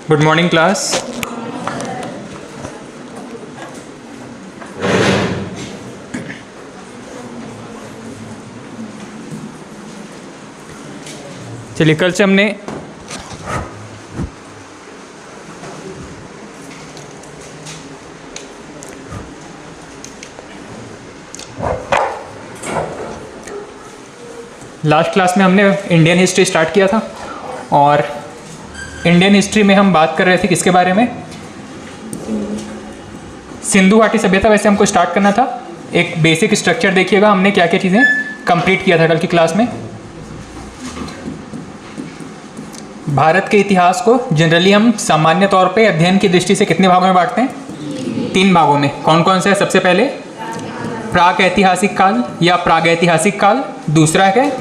Good morning class. चलिए, कल से हमने लास्ट क्लास में हमने इंडियन हिस्ट्री स्टार्ट किया था और इंडियन हिस्ट्री में हम बात कर रहे थे किसके बारे में? सिंधु घाटी सभ्यता वैसे हमको स्टार्ट करना था। एक बेसिक स्ट्रक्चर देखिएगा हमने क्या क्या चीज़ें कंप्लीट किया था कल की क्लास में। भारत के इतिहास को जनरली हम सामान्य तौर पे अध्ययन की दृष्टि से कितने भागों में बांटते हैं? 3 भागों में। कौन कौन से है? सबसे पहले प्राक ऐतिहासिक काल या प्रागैतिहासिक काल, दूसरा है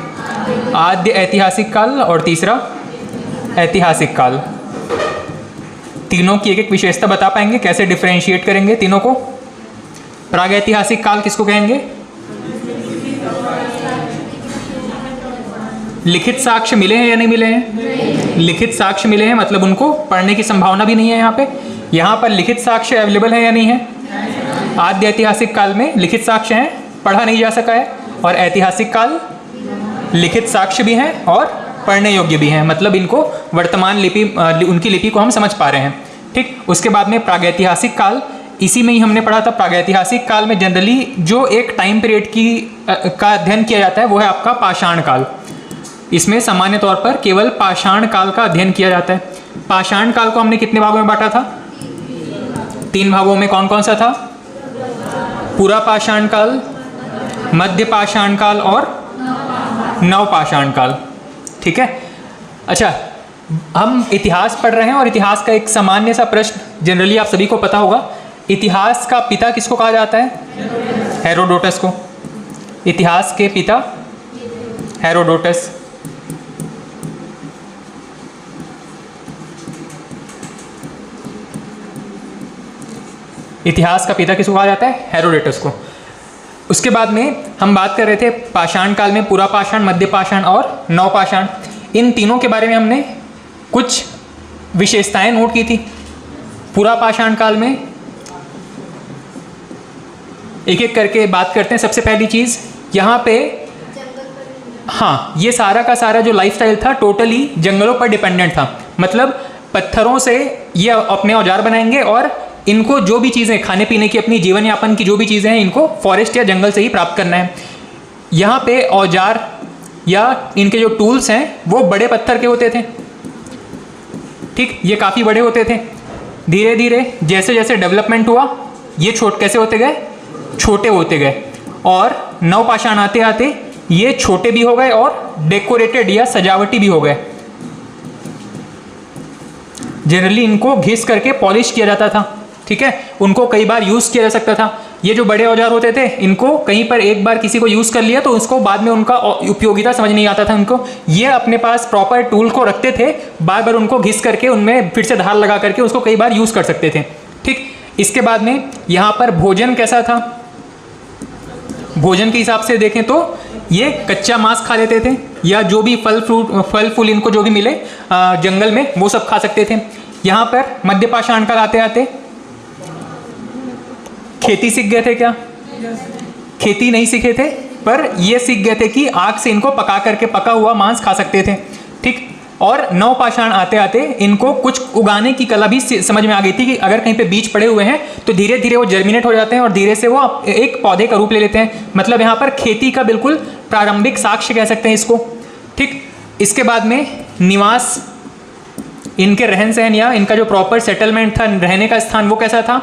आद्य ऐतिहासिक काल और तीसरा ऐतिहासिक काल। तीनों की एक एक विशेषता बता पाएंगे? कैसे डिफरेंशिएट करेंगे तीनों को? प्रागैतिहासिक काल किसको कहेंगे? लिखित साक्ष्य मिले हैं या नहीं मिले हैं? लिखित साक्ष्य मिले हैं, मतलब उनको पढ़ने की संभावना भी नहीं है। यहाँ पर लिखित साक्ष्य अवेलेबल है या नहीं है? आद्य ऐतिहासिक काल में लिखित साक्ष्य हैं, पढ़ा नहीं जा सका है। और ऐतिहासिक काल लिखित साक्ष्य भी हैं और पढ़ने योग्य भी हैं, मतलब इनको वर्तमान लिपि उनकी लिपि को हम समझ पा रहे हैं। ठीक, उसके बाद में प्रागैतिहासिक काल, इसी में ही हमने पढ़ा था। प्रागैतिहासिक काल में जनरली जो एक टाइम पीरियड का अध्ययन किया जाता है वो है आपका पाषाण काल। इसमें सामान्य तौर पर केवल पाषाण काल का अध्ययन किया जाता है। पाषाण काल को हमने कितने भागों में बांटा था? 3 भागों में। कौन कौन सा था? पूरा पाषाण काल, मध्य पाषाण काल और नवपाषाण काल। ठीक है। अच्छा, हम इतिहास पढ़ रहे हैं और इतिहास का एक सामान्य सा प्रश्न जनरली आप सभी को पता होगा। इतिहास का पिता किसको कहा जाता है? हेरोडोटस को। इतिहास के पिता हेरोडोटस। इतिहास का पिता किसको कहा जाता है? हेरोडोटस को। उसके बाद में हम बात कर रहे थे पाषाण काल में पूरा पाषाण, मध्य पाषाण और नवपाषाण। इन तीनों के बारे में हमने कुछ विशेषताएं नोट की थी। पूरा पाषाण काल में एक एक करके बात करते हैं। सबसे पहली चीज़ यहाँ पे, हाँ, ये सारा का सारा जो लाइफस्टाइल था टोटली जंगलों पर डिपेंडेंट था। मतलब पत्थरों से ये अपने औजार बनाएंगे और इनको जो भी चीज़ें खाने पीने की, अपनी जीवन यापन की जो भी चीज़ें हैं, इनको फॉरेस्ट या जंगल से ही प्राप्त करना है। यहाँ पे औजार या इनके जो टूल्स हैं वो बड़े पत्थर के होते थे। ठीक, ये काफ़ी बड़े होते थे। धीरे धीरे जैसे जैसे डेवलपमेंट हुआ ये कैसे होते गए? छोटे होते गए। और नवपाषाण आते आते ये छोटे भी हो गए और डेकोरेटेड या सजावटी भी हो गए। जनरली इनको घिस करके पॉलिश किया जाता था। ठीक है, उनको कई बार यूज़ किया जा सकता था। ये जो बड़े औजार होते थे, इनको कहीं पर एक बार किसी को यूज़ कर लिया तो उसको बाद में उनका उपयोगिता समझ नहीं आता था उनको। ये अपने पास प्रॉपर टूल को रखते थे, बार बार उनको घिस करके उनमें फिर से धार लगा करके उसको कई बार यूज़ कर सकते थे। ठीक, इसके बाद में यहाँ पर भोजन कैसा था? भोजन के हिसाब से देखें तो ये कच्चा मांस खा लेते थे या जो भी फल फूल इनको जो भी मिले जंगल में वो सब खा सकते थे। यहाँ पर मध्य पाषाण काल आते आते खेती सीख गए थे क्या? खेती नहीं सीखे थे, पर ये सीख गए थे कि आग से इनको पका करके पका हुआ मांस खा सकते थे। ठीक, और नवपाषाण आते आते इनको कुछ उगाने की कला भी समझ में आ गई थी कि अगर कहीं पे बीज पड़े हुए हैं तो धीरे धीरे वो जर्मिनेट हो जाते हैं और धीरे से वो एक पौधे का रूप ले लेते हैं। मतलब यहाँ पर खेती का बिल्कुल प्रारंभिक साक्ष्य कह सकते हैं इसको। ठीक, इसके बाद में निवास, इनके रहन सहन या इनका जो प्रॉपर सेटलमेंट था, रहने का स्थान, वो कैसा था?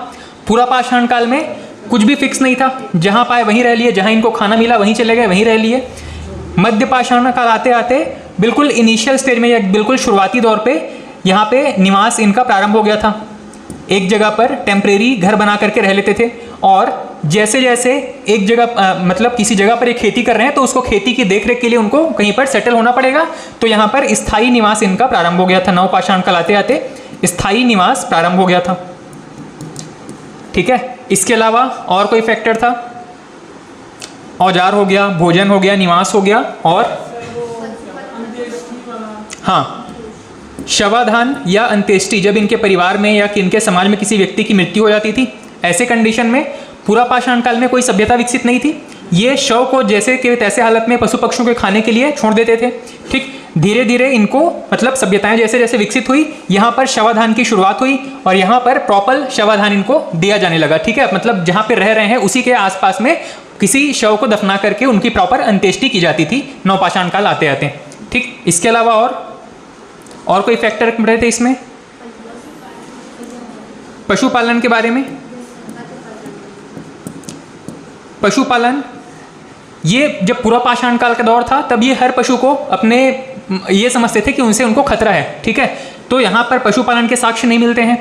पूरा पाषाण काल में कुछ भी फिक्स नहीं था, जहाँ पाए वहीं रह लिए, जहाँ इनको खाना मिला वहीं चले गए, वहीं रह लिए। मध्य पाषाण काल आते आते बिल्कुल इनिशियल स्टेज में या बिल्कुल शुरुआती दौर पे यहाँ पे निवास इनका प्रारंभ हो गया था। एक जगह पर टेम्परेरी घर बना करके रह लेते थे और जैसे जैसे एक जगह मतलब किसी जगह पर एक खेती कर रहे हैं तो उसको खेती की देखरेख के लिए उनको कहीं पर सेटल होना पड़ेगा, तो यहाँ पर स्थायी निवास इनका प्रारंभ हो गया था। नवपाषाण काल आते आते स्थायी निवास प्रारंभ हो गया था। ठीक है, इसके अलावा और कोई फैक्टर था? औजार हो गया, भोजन हो गया, निवास हो गया और हाँ शवाधान या अंत्येष्टि जब इनके परिवार में या इनके समाज में किसी व्यक्ति की मृत्यु हो जाती थी, ऐसे कंडीशन में पूरा पाषाण काल में कोई सभ्यता विकसित नहीं थी। ये शव को जैसे के तैसे हालत में पशु पक्षियों के खाने के लिए छोड़ देते थे। ठीक, धीरे धीरे इनको मतलब सभ्यताएं जैसे जैसे विकसित हुई, यहाँ पर शवाधान की शुरुआत हुई और यहाँ पर प्रॉपर शवाधान इनको दिया जाने लगा। ठीक है, मतलब जहाँ पे रह रहे हैं उसी के आसपास में किसी शव को दफना करके उनकी प्रॉपर अंत्येष्टि की जाती थी नवपाषाण काल आते आते। ठीक, इसके अलावा और कोई फैक्टर रहे थे इसमें? पशुपालन के बारे में, पशुपालन ये जब पूरा पाषाण काल का दौर था तब ये हर पशु को अपने ये समझते थे कि उनसे उनको खतरा है। ठीक है, तो यहाँ पर पशुपालन के साक्ष्य नहीं मिलते हैं।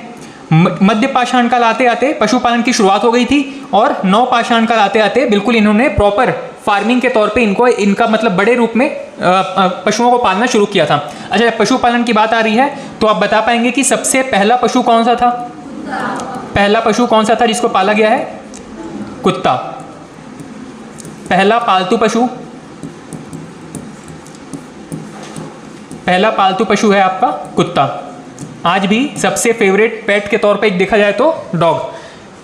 मध्य पाषाण काल आते आते पशुपालन की शुरुआत हो गई थी और नव पाषाण काल आते आते बिल्कुल इन्होंने प्रॉपर फार्मिंग के तौर पे इनका मतलब बड़े रूप में पशुओं को पालना शुरू किया था। अच्छा, पशुपालन की बात आ रही है तो आप बता पाएंगे कि सबसे पहला पशु कौन सा था? पहला पशु कौन सा था जिसको पाला गया है? कुत्ता। पहला पालतू पशु, पहला पालतू पशु है आपका कुत्ता। आज भी सबसे फेवरेट पेट के तौर पे देखा जाए तो डॉग।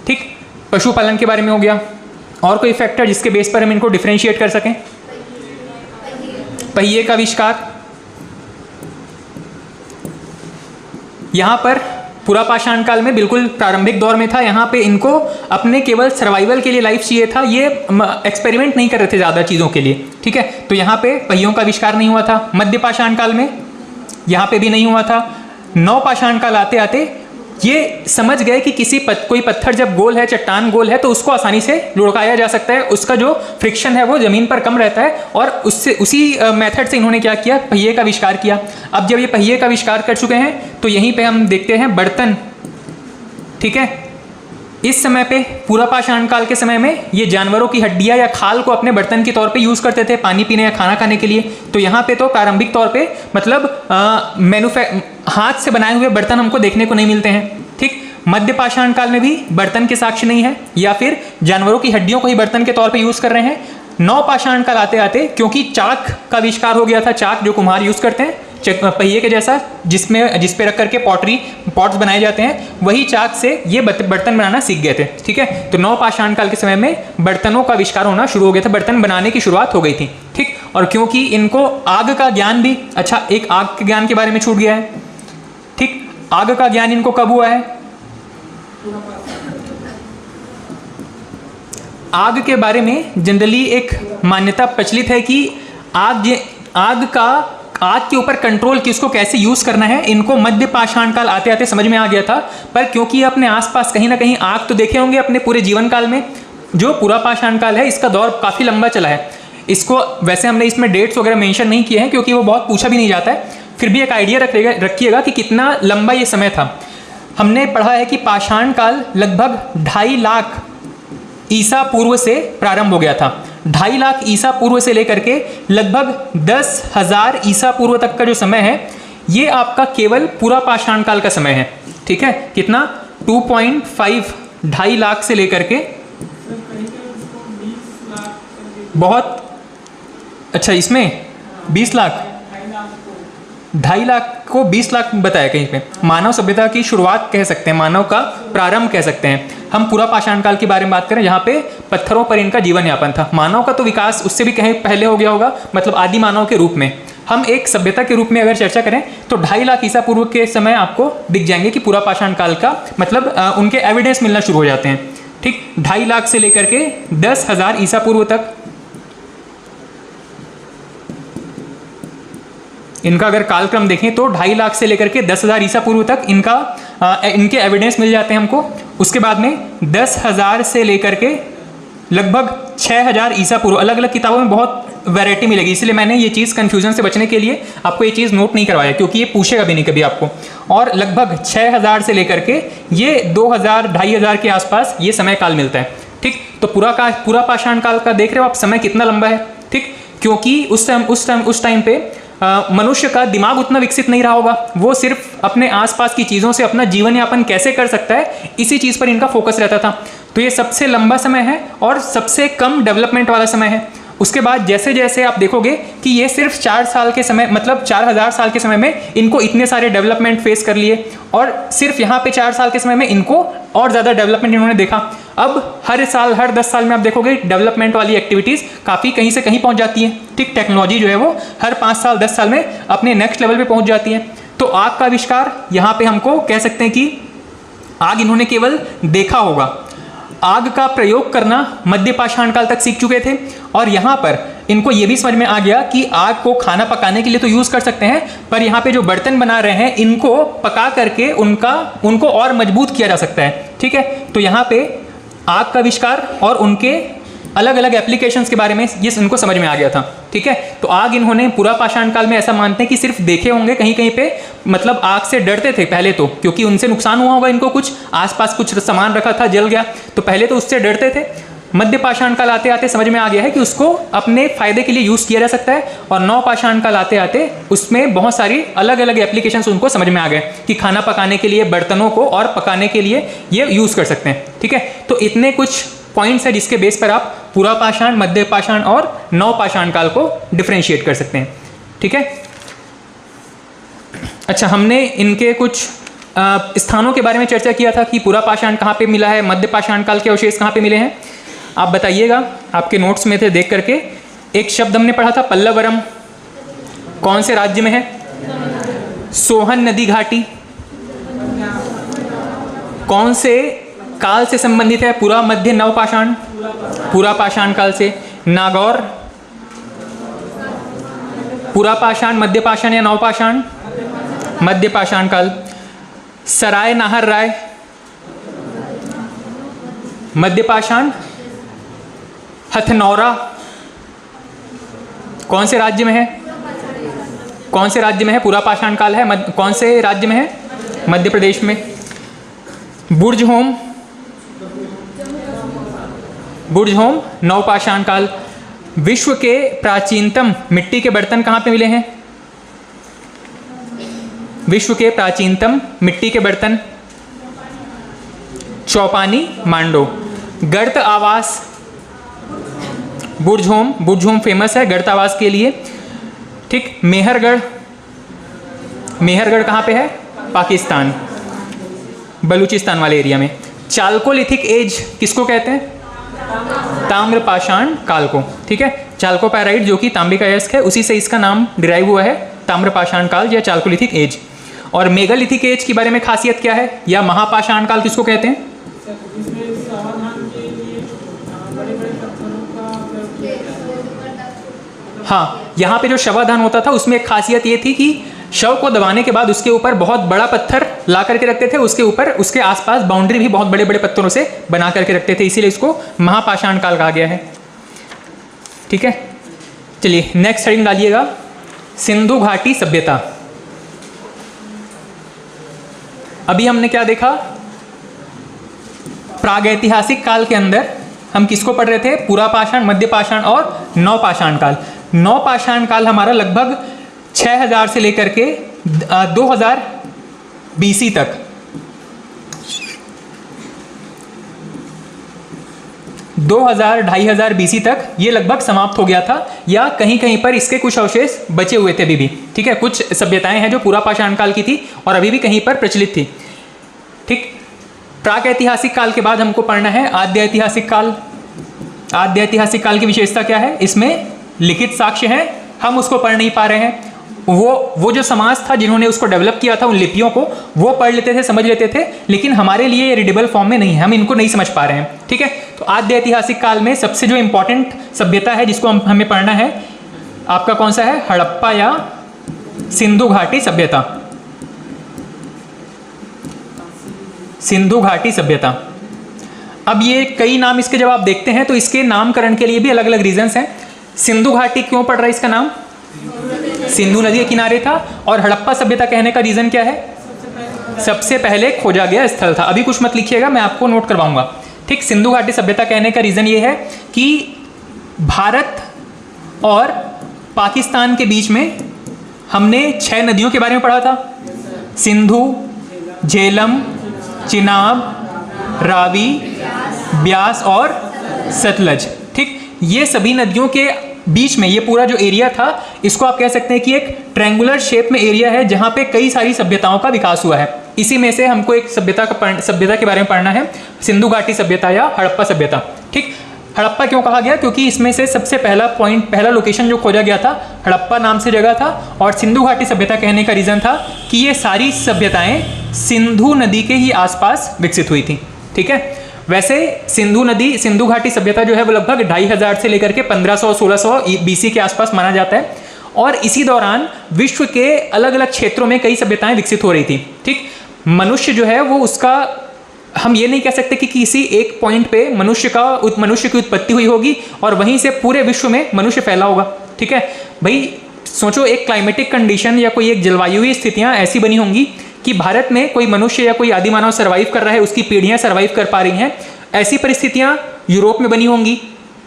ठीक, पशुपालन के बारे में हो गया। और कोई फैक्टर जिसके बेस पर हम इनको डिफरेंशिएट कर सकें? पहिए का आविष्कार। यहाँ पर पूरा पाषाण काल में बिल्कुल प्रारंभिक दौर में था। यहाँ पे इनको अपने केवल सर्वाइवल के लिए लाइफ चाहिए था, ये एक्सपेरिमेंट नहीं कर रहे थे ज़्यादा चीज़ों के लिए। ठीक है, तो यहाँ पे पहियों का आविष्कार नहीं हुआ था। मध्य पाषाण काल में यहाँ पे भी नहीं हुआ था। नव पाषाण काल आते आते ये समझ गए कि कोई पत्थर जब गोल है, चट्टान गोल है, तो उसको आसानी से लुढ़काया जा सकता है, उसका जो फ्रिक्शन है वो जमीन पर कम रहता है और उसी मेथड से इन्होंने क्या किया? पहिए का आविष्कार किया। अब जब ये पहिए का आविष्कार कर चुके हैं तो यहीं पे हम देखते हैं बर्तन। ठीक है, इस समय पे पूरा पाषाण काल के समय में ये जानवरों की हड्डियां या खाल को अपने बर्तन के तौर पे यूज़ करते थे पानी पीने या खाना खाने के लिए। तो यहाँ पे तो प्रारंभिक तौर पे मतलब हाथ से बनाए हुए बर्तन हमको देखने को नहीं मिलते हैं। ठीक, मध्य पाषाण काल में भी बर्तन के साक्ष्य नहीं है या फिर जानवरों की हड्डियों को ही बर्तन के तौर पर यूज़ कर रहे हैं। नव पाषाण काल आते आते क्योंकि चाक का आविष्कार हो गया था, चाक जो कुम्हार यूज़ करते हैं पहिए के जैसा, जिस पे रख करके पॉट्स बनाए जाते हैं, वही चाक से ये बर्तन बनाना सीख गए थे। ठीक है, तो नव पाषाण काल के समय में बर्तनों का आविष्कार होना शुरू हो गया था, बर्तन बनाने की शुरुआत हो गई थी। ठीक, और क्योंकि इनको आग का ज्ञान भी, अच्छा एक आग के ज्ञान के बारे में छूट गया है। ठीक, आग का ज्ञान इनको कब हुआ है? आग के बारे में जनरली एक मान्यता प्रचलित है कि आग के ऊपर कंट्रोल किसको कैसे यूज करना है इनको मध्य पाषाण काल आते आते समझ में आ गया था। पर क्योंकि अपने आसपास कहीं ना कहीं आग तो देखे होंगे अपने पूरे जीवन काल में, जो पूरा पाषाण काल है इसका दौर काफ़ी लंबा चला है। इसको वैसे हमने इसमें डेट्स वगैरह मेंशन नहीं किए हैं क्योंकि वो बहुत पूछा भी नहीं जाता है, फिर भी एक आइडिया रखिएगा कि कितना लंबा ये समय था। हमने पढ़ा है कि पाषाण काल लगभग 2.5 लाख ईसा पूर्व से प्रारंभ हो गया था। 2.5 लाख ईसा पूर्व से लेकर के लगभग 10,000 ईसा पूर्व तक का जो समय है ये आपका केवल पूरा पाषाण काल का समय है। ठीक है, कितना? 2.5 2.5 लाख से लेकर के बहुत अच्छा, इसमें 20 लाख 2.5 लाख को 20 लाख बताया कहीं पे। मानव सभ्यता की शुरुआत कह सकते हैं, मानव का प्रारंभ कह सकते हैं। हम पूरा पाषाण काल के बारे में बात करें जहाँ पे पत्थरों पर इनका जीवन यापन था। मानव का तो विकास उससे भी कहीं पहले हो गया होगा, मतलब आदि मानव के रूप में। हम एक सभ्यता के रूप में अगर चर्चा करें तो 2.5 लाख ईसा पूर्व के समय आपको दिख जाएंगे कि पूरा पाषाण काल का मतलब उनके एविडेंस मिलना शुरू हो जाते हैं। ठीक, 2.5 लाख से लेकर के 10,000 ईसा पूर्व तक इनका अगर कालक्रम देखें तो 2.5 लाख से लेकर के 10,000 ईसा पूर्व तक इनके एविडेंस मिल जाते हैं हमको। उसके बाद में 10,000 से लेकर के लगभग 6,000 ईसा पूर्व, अलग अलग किताबों में बहुत वैरायटी मिलेगी, इसलिए मैंने ये चीज़ कन्फ्यूजन से बचने के लिए आपको ये चीज़ नोट नहीं करवाया क्योंकि ये पूछेगा भी नहीं कभी आपको। और लगभग 6,000 से लेकर के ये 2,000 2,500 के आसपास ये समय काल मिलता है। ठीक, तो पूरा पाषाण काल का देख रहे हो आप समय कितना लंबा है। ठीक, क्योंकि उस टाइम पे मनुष्य का दिमाग उतना विकसित नहीं रहा होगा, वो सिर्फ अपने आसपास की चीज़ों से अपना जीवन यापन कैसे कर सकता है इसी चीज़ पर इनका फोकस रहता था। तो ये सबसे लंबा समय है और सबसे कम डेवलपमेंट वाला समय है। उसके बाद जैसे जैसे आप देखोगे कि ये सिर्फ 4 साल के समय, मतलब 4000 साल के समय में इनको इतने सारे डेवलपमेंट फेस कर लिए, और सिर्फ यहाँ पे 4 साल के समय में इनको और ज़्यादा डेवलपमेंट इन्होंने देखा। अब हर साल, हर 10 साल में आप देखोगे डेवलपमेंट वाली एक्टिविटीज़ काफ़ी कहीं से कहीं पहुँच जाती है। ठीक, टेक्नोलॉजी जो है वो हर 5 साल 10 साल में अपने नेक्स्ट लेवल पर पहुँच जाती है। तो आग का आविष्कार, यहाँ पर हमको कह सकते हैं कि आग इन्होंने केवल देखा होगा, आग का प्रयोग करना मध्य पाषाण काल तक सीख चुके थे, और यहाँ पर इनको ये भी समझ में आ गया कि आग को खाना पकाने के लिए तो यूज़ कर सकते हैं, पर यहाँ पे जो बर्तन बना रहे हैं इनको पका करके उनको और मजबूत किया जा सकता है। ठीक है, तो यहाँ पे आग का आविष्कार और उनके अलग अलग एप्लीकेशंस के बारे में ये इनको समझ में आ गया था। ठीक है, तो आग इन्होंने पूरा पाषाण काल में ऐसा मानते हैं कि सिर्फ देखे होंगे कहीं कहीं पे, मतलब आग से डरते थे पहले तो, क्योंकि उनसे नुकसान हुआ होगा इनको, कुछ आसपास कुछ सामान रखा था जल गया, तो पहले तो उससे डरते थे। मध्य पाषाण काल आते आते समझ में आ गया है कि उसको अपने फायदे के लिए यूज़ किया जा सकता है, और नव पाषाण काल आते आते उसमें बहुत सारी अलग अलग एप्लीकेशंस उनको समझ में आ गए कि खाना पकाने के लिए, बर्तनों को और पकाने के लिए ये यूज़ कर सकते हैं। ठीक है, तो इतने कुछ पॉइंट्स है जिसके बेस पर आप पूरा पाषाण, मध्य पाषाण और नव पाषाण काल को डिफरेंशिएट कर सकते हैं। ठीक है, अच्छा, हमने इनके कुछ स्थानों के बारे में चर्चा किया था कि पूरा पाषाण कहाँ पे मिला है, मध्य पाषाण काल के अवशेष कहाँ पे मिले हैं। आप बताइएगा, आपके नोट्स में थे देख करके। एक शब्द हमने पढ़ा था पल्लवरम, कौन से राज्य में है? सोहन नदी घाटी। कौन से काल से संबंधित है? पूरा, मध्य, नव पाषाण? पूरा पाषाण काल से। नागौर, पूरा पाषाण, मध्य पाषाण या नव पाषाण? मध्य पाषाण काल। सराय नाहर राय, मध्य पाषाण। हथनौरा कौन से राज्य में है? कौन से राज्य में है? पूरा पाषाण काल है, कौन से राज्य में है? मध्य प्रदेश में। बुर्जहोम, बुर्जहोम नव पाषाण काल। विश्व के प्राचीनतम मिट्टी के बर्तन कहाँ पे मिले हैं? विश्व के प्राचीनतम मिट्टी के बर्तन? चौपानी, मांडो। गर्त आवास, बुर्जहोम, बुर्जहोम फेमस है गर्त आवास के लिए। ठीक, मेहरगढ़, मेहरगढ़ कहाँ पे है? पाकिस्तान, बलूचिस्तान वाले एरिया में। चाल्कोलिथिक एज किसको कहते हैं? ताम्र पाषाण काल को। ठीक है, चाल्कोपैराइट जो कि तांबे का अयस्क है, उसी से इसका नाम डिराइव हुआ है, ताम्र पाषाण काल या चाल्कोलिथिक एज। और मेगालिथिक एज के बारे में खासियत क्या है, या महापाषाण काल किसको कहते हैं? हाँ, यहाँ पे जो शवाधान होता था उसमें एक खासियत ये थी कि शव को दबाने के बाद उसके ऊपर बहुत बड़ा पत्थर ला करके रखते थे, उसके ऊपर उसके आसपास बाउंड्री भी बहुत बड़े बड़े पत्थरों से बना करके रखते थे, इसीलिए इसको महापाषाण काल कहा गया है। ठीक है, चलिए नेक्स्ट हेडिंग डालिएगा, सिंधु घाटी सभ्यता। अभी हमने क्या देखा? प्रागैतिहासिक काल के अंदर हम किसको पढ़ रहे थे? पूरा पाषाण, मध्य पाषाण और नव पाषाण काल। नव पाषाण काल हमारा लगभग 6000 से लेकर के 2000 BC तक, 2000-2500 BC तक ये लगभग समाप्त हो गया था, या कहीं कहीं पर इसके कुछ अवशेष बचे हुए थे अभी भी। ठीक है, कुछ सभ्यताएं हैं जो पूरा पाषाण काल की थी और अभी भी कहीं पर प्रचलित थी। ठीक, प्राक ऐतिहासिक काल के बाद हमको पढ़ना है आद्य ऐतिहासिक काल। आद्य ऐतिहासिक काल की विशेषता क्या है? इसमें लिखित साक्ष्य हैं, हम उसको पढ़ नहीं पा रहे हैं। वो जो समाज था जिन्होंने उसको डेवलप किया था, उन लिपियों को वो पढ़ लेते थे, समझ लेते थे, लेकिन हमारे लिए ये रीडेबल फॉर्म में नहीं है, हम इनको नहीं समझ पा रहे हैं। ठीक है, तो आद्य ऐतिहासिक काल में सबसे जो इंपॉर्टेंट सभ्यता है जिसको हमें पढ़ना है, आपका कौन सा है? हड़प्पा या सिंधु घाटी सभ्यता। सिंधु घाटी सभ्यता। अब ये कई नाम इसके जब आप देखते हैं तो इसके नामकरण के लिए भी अलग अलग रीजंस हैं। सिंधु घाटी क्यों पड़ रहा है इसका नाम? सिंधु नदी के किनारे था। और हड़प्पा सभ्यता कहने का रीजन क्या है? सबसे पहले खोजा गया स्थल था। अभी कुछ मत लिखिएगा, मैं आपको नोट करवाऊंगा। ठीक, सिंधु घाटी सभ्यता कहने का रीजन ये है कि भारत और पाकिस्तान के बीच में हमने 6 नदियों के बारे में पढ़ा था, सिंधु, झेलम, चिनाब, रावी, ब्यास और सतलज। ठीक, ये सभी नदियों के बीच में ये पूरा जो एरिया था इसको आप कह सकते हैं कि एक ट्रायंगुलर शेप में एरिया है जहाँ पे कई सारी सभ्यताओं का विकास हुआ है। इसी में से हमको एक सभ्यता के बारे में पढ़ना है, सिंधु घाटी सभ्यता या हड़प्पा सभ्यता। ठीक, हड़प्पा क्यों कहा गया? क्योंकि इसमें से सबसे पहला लोकेशन जो खोजा गया था हड़प्पा नाम से जगह था, और सिंधु घाटी सभ्यता कहने का रीज़न था कि ये सारी सभ्यताएं सिंधु नदी के ही आसपास विकसित हुई थी। ठीक है, वैसे सिंधु घाटी सभ्यता जो है वो लगभग 2500 से लेकर के 1500-1600 BC के आसपास माना जाता है, और इसी दौरान विश्व के अलग अलग क्षेत्रों में कई सभ्यताएं विकसित हो रही थी। ठीक, मनुष्य जो है वो उसका, हम ये नहीं कह सकते कि किसी एक पॉइंट पे मनुष्य की उत्पत्ति हुई होगी और वहीं से पूरे विश्व में मनुष्य फैला होगा। ठीक है भाई, सोचो एक क्लाइमेटिक कंडीशन या कोई एक जलवायुई स्थितियां ऐसी बनी होंगी कि भारत में कोई मनुष्य या कोई आदि मानव सर्वाइव कर रहा है, उसकी पीढ़ियां सर्वाइव कर पा रही हैं। ऐसी परिस्थितियां यूरोप में बनी होंगी,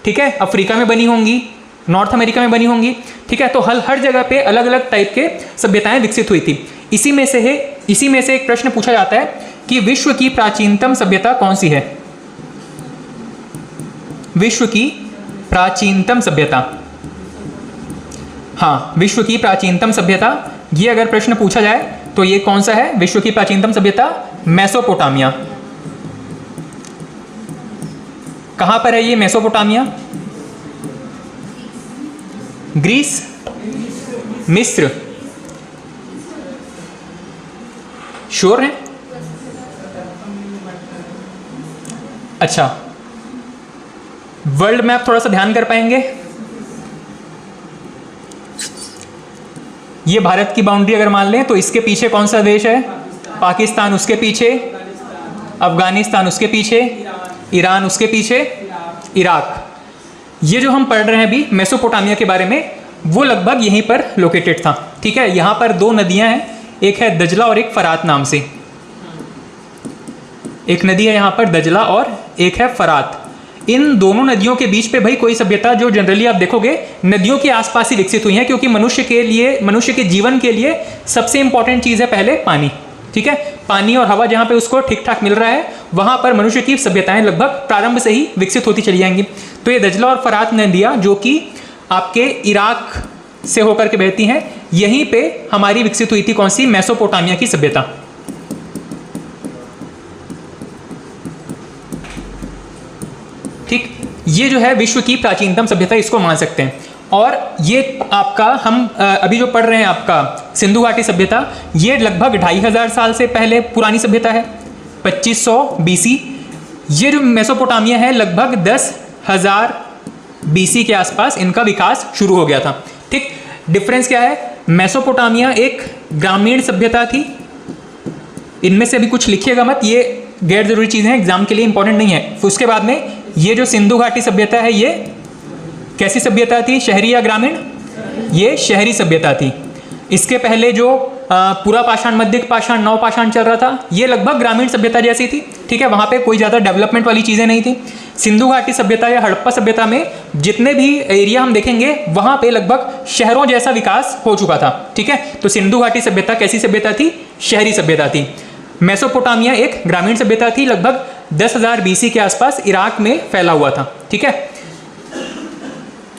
ठीक है, अफ्रीका में बनी होंगी, नॉर्थ अमेरिका में बनी होंगी। ठीक है, तो हर जगह पे अलग अलग टाइप के सभ्यताएं विकसित हुई थी। इसी में से एक प्रश्न पूछा जाता है कि विश्व की प्राचीनतम सभ्यता कौन सी है? विश्व की प्राचीनतम सभ्यता, हाँ, विश्व की प्राचीनतम सभ्यता, ये अगर प्रश्न पूछा जाए तो ये कौन सा है? विश्व की प्राचीनतम सभ्यता मेसोपोटामिया। कहां पर है ये मेसोपोटामिया? ग्रीस, मिस्र, श्योर है? अच्छा, वर्ल्ड मैप थोड़ा सा ध्यान कर पाएंगे? ये भारत की बाउंड्री अगर मान लें तो इसके पीछे कौन सा देश है? पाकिस्तान, उसके पीछे अफगानिस्तान, उसके पीछे ईरान, उसके पीछे इराक। ये जो हम पढ़ रहे हैं अभी मेसोपोटामिया के बारे में, वो लगभग यहीं पर लोकेटेड था। ठीक है, यहाँ पर दो नदियाँ हैं, एक है दजला और एक फरात नाम से। एक नदी है यहाँ पर दजला और एक है फरात। इन दोनों नदियों के बीच पे भाई कोई सभ्यता जो जनरली आप देखोगे नदियों के आसपास ही विकसित हुई है, क्योंकि मनुष्य के जीवन के लिए सबसे इंपॉर्टेंट चीज़ है पहले पानी। ठीक है, पानी और हवा जहाँ पे उसको ठीक ठाक मिल रहा है वहाँ पर मनुष्य की सभ्यताएं लगभग प्रारंभ से ही विकसित होती चली जाएंगी। तो ये दजला और फरात नदियाँ जो कि आपके इराक से होकर के बहती हैं, यहीं पे हमारी विकसित हुई थी कौन सी? मेसोपोटामिया की सभ्यता। ठीक, ये जो है विश्व की प्राचीनतम सभ्यता, इसको मान सकते हैं। और ये आपका हम अभी जो पढ़ रहे हैं आपका सिंधु घाटी सभ्यता, ये लगभग 2500 साल से पहले पुरानी सभ्यता है, 2500 BC। ये जो मेसोपोटामिया है लगभग 10,000 BC के आसपास इनका विकास शुरू हो गया था। ठीक, डिफरेंस क्या है? मेसोपोटामिया एक ग्रामीण सभ्यता थी। इनमें से अभी कुछ लिखिएगा मत, ये गैर जरूरी चीज़ें हैं, एग्जाम के लिए इंपॉर्टेंट नहीं है। उसके बाद में ये जो सिंधु घाटी सभ्यता है, ये कैसी सभ्यता थी? शहरी या ग्रामीण? ये शहरी सभ्यता थी। इसके पहले जो पूरा पाषाण, मध्य पाषाण, नव पाषाण चल रहा था, ये लगभग ग्रामीण सभ्यता जैसी थी। ठीक है, वहाँ पे कोई ज़्यादा डेवलपमेंट वाली चीज़ें नहीं थी। सिंधु घाटी सभ्यता या हड़प्पा सभ्यता में जितने भी एरिया हम देखेंगे वहाँ पे लगभग शहरों जैसा विकास हो चुका था। ठीक है, तो सिंधु घाटी सभ्यता कैसी सभ्यता थी? शहरी सभ्यता थी। मेसोपोटामिया एक ग्रामीण सभ्यता थी, लगभग 10,000 BC के आसपास इराक में फैला हुआ था। ठीक है,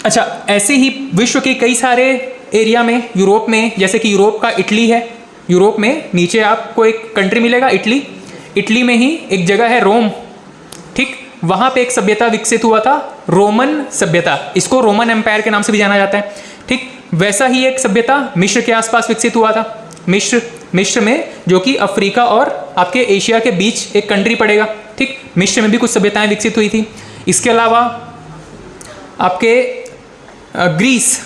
अच्छा, ऐसे ही विश्व के कई सारे एरिया में, यूरोप में, जैसे कि यूरोप का इटली है, यूरोप में नीचे आपको एक कंट्री मिलेगा इटली। इटली में ही एक जगह है रोम। ठीक, वहाँ पे एक सभ्यता विकसित हुआ था, रोमन सभ्यता। इसको रोमन एम्पायर के नाम से भी जाना जाता है। ठीक, वैसा ही एक सभ्यता मिस्र के आसपास विकसित हुआ था। मिस्र में, जो कि अफ्रीका और आपके एशिया के बीच एक कंट्री पड़ेगा। ठीक, मिस्र में भी कुछ सभ्यताएं विकसित हुई थी। इसके अलावा आपके ग्रीस,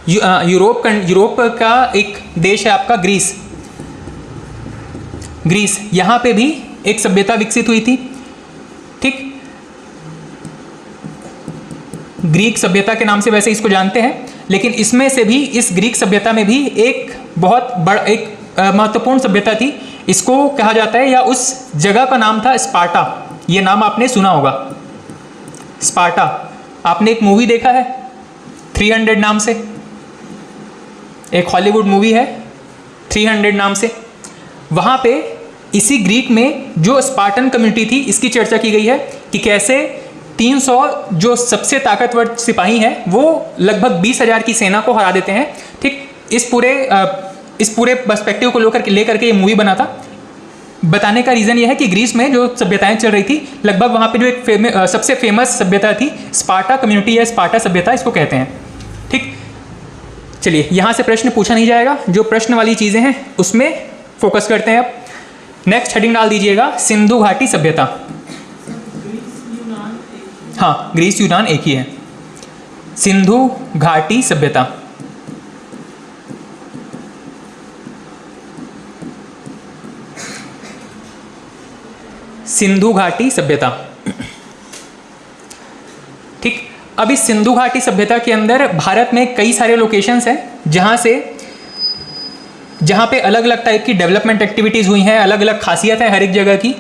यूरोप का एक देश है आपका ग्रीस, यहाँ पे भी एक सभ्यता विकसित हुई थी। ठीक, ग्रीक सभ्यता के नाम से वैसे इसको जानते हैं, लेकिन इसमें से भी, इस ग्रीक सभ्यता में भी एक बहुत बड़ा, एक महत्वपूर्ण सभ्यता थी। इसको कहा जाता है, या उस जगह का नाम था स्पार्टा। ये नाम आपने सुना होगा, स्पार्टा। आपने एक मूवी देखा है 300 नाम से, एक हॉलीवुड मूवी है 300 नाम से। वहाँ पे इसी ग्रीक में जो स्पार्टन कम्युनिटी थी, इसकी चर्चा की गई है कि कैसे 300 जो सबसे ताकतवर सिपाही हैं वो लगभग 20,000 की सेना को हरा देते हैं। ठीक, इस पूरे पर्सपेक्टिव को लेकर के ये मूवी बना था। बताने का रीज़न ये है कि ग्रीस में जो सभ्यताएं चल रही थी, लगभग वहाँ पे जो एक सबसे फेमस सभ्यता थी स्पार्टा कम्युनिटी या स्पार्टा सभ्यता इसको कहते हैं। ठीक, चलिए यहाँ से प्रश्न पूछा नहीं जाएगा, जो प्रश्न वाली चीज़ें हैं उसमें फोकस करते हैं। अब नेक्स्ट हेडिंग डाल दीजिएगा सिंधु घाटी सभ्यता। हाँ, ग्रीस यूनान एक ही है। सिंधु घाटी सभ्यता। सिंधु घाटी सभ्यता। ठीक, अब इस सिंधु घाटी सभ्यता के अंदर भारत में कई सारे लोकेशंस हैं जहाँ पे अलग अलग टाइप की डेवलपमेंट एक्टिविटीज़ हुई हैं, अलग अलग खासियत है हर एक जगह की।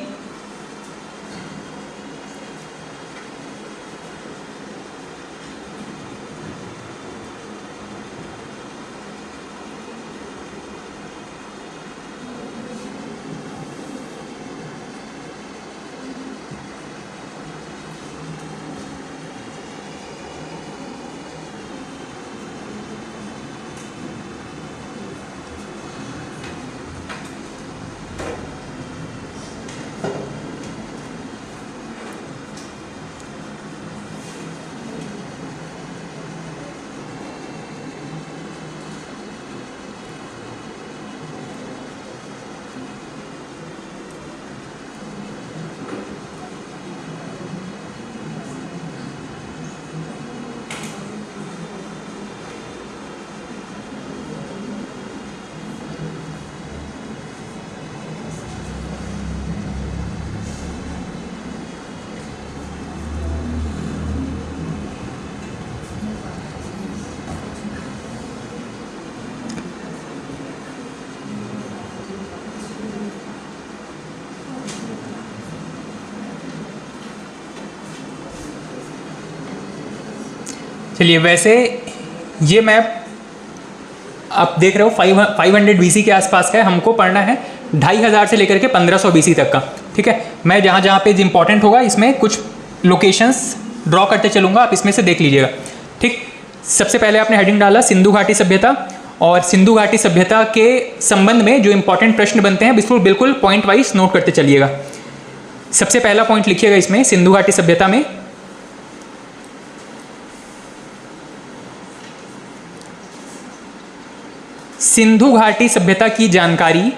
चलिए, वैसे ये मैप आप देख रहे हो 500 BC के आसपास का है। हमको पढ़ना है 2500 से लेकर के 1500 BC तक का। ठीक है, मैं जहाँ जहाँ पे इंपॉर्टेंट होगा इसमें कुछ लोकेशंस ड्रॉ करते चलूँगा, आप इसमें से देख लीजिएगा। ठीक, सबसे पहले आपने हेडिंग डाला सिंधु घाटी सभ्यता, और सिंधु घाटी सभ्यता के संबंध में जो इंपॉर्टेंट प्रश्न बनते हैं बिल्कुल पॉइंट वाइज नोट करते चलिएगा। सबसे पहला पॉइंट लिखिएगा इसमें, सिंधु घाटी सभ्यता में सिंधु घाटी सभ्यता की जानकारी,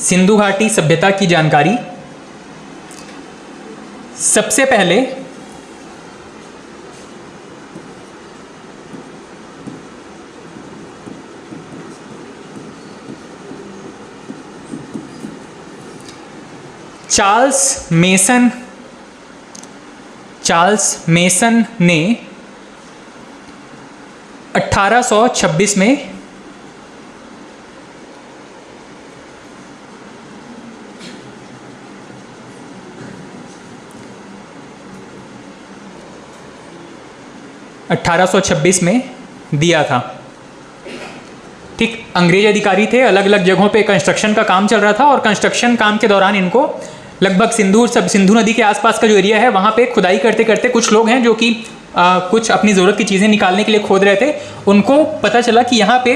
सिंधु घाटी सभ्यता की जानकारी सबसे पहले चार्ल्स मेसन ने 1826 में दिया था। ठीक, अंग्रेज अधिकारी थे, अलग अलग जगहों पे कंस्ट्रक्शन का काम चल रहा था, और कंस्ट्रक्शन काम के दौरान इनको लगभग सिंधु नदी के आसपास का जो एरिया है वहाँ पे खुदाई करते करते कुछ लोग हैं जो कि कुछ अपनी ज़रूरत की चीज़ें निकालने के लिए खोद रहे थे। उनको पता चला कि यहाँ पे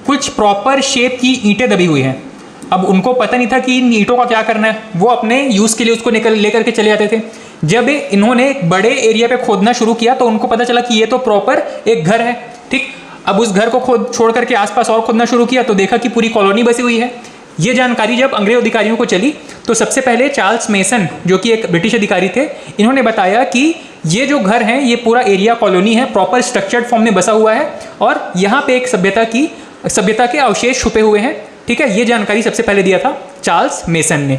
कुछ प्रॉपर शेप की ईंटें दबी हुई हैं। अब उनको पता नहीं था कि इन ईंटों का क्या करना है, वो अपने यूज़ के लिए उसको लेकर के चले जाते थे। जब इन्होंने एक बड़े एरिया पे खोदना शुरू किया तो उनको पता चला कि ये तो प्रॉपर एक घर है। ठीक, अब उस घर को छोड़ करके आसपास और खोदना शुरू किया तो देखा कि पूरी कॉलोनी बसी हुई है। ये जानकारी जब अंग्रेज अधिकारियों को चली तो सबसे पहले चार्ल्स मेसन, जो कि एक ब्रिटिश अधिकारी थे, इन्होंने बताया कि ये जो घर हैं ये पूरा एरिया कॉलोनी है, प्रॉपर स्ट्रक्चर्ड फॉर्म में बसा हुआ है, और यहाँ पे एक सभ्यता के अवशेष छुपे हुए हैं। ठीक है, ये जानकारी सबसे पहले दिया था चार्ल्स मेसन ने।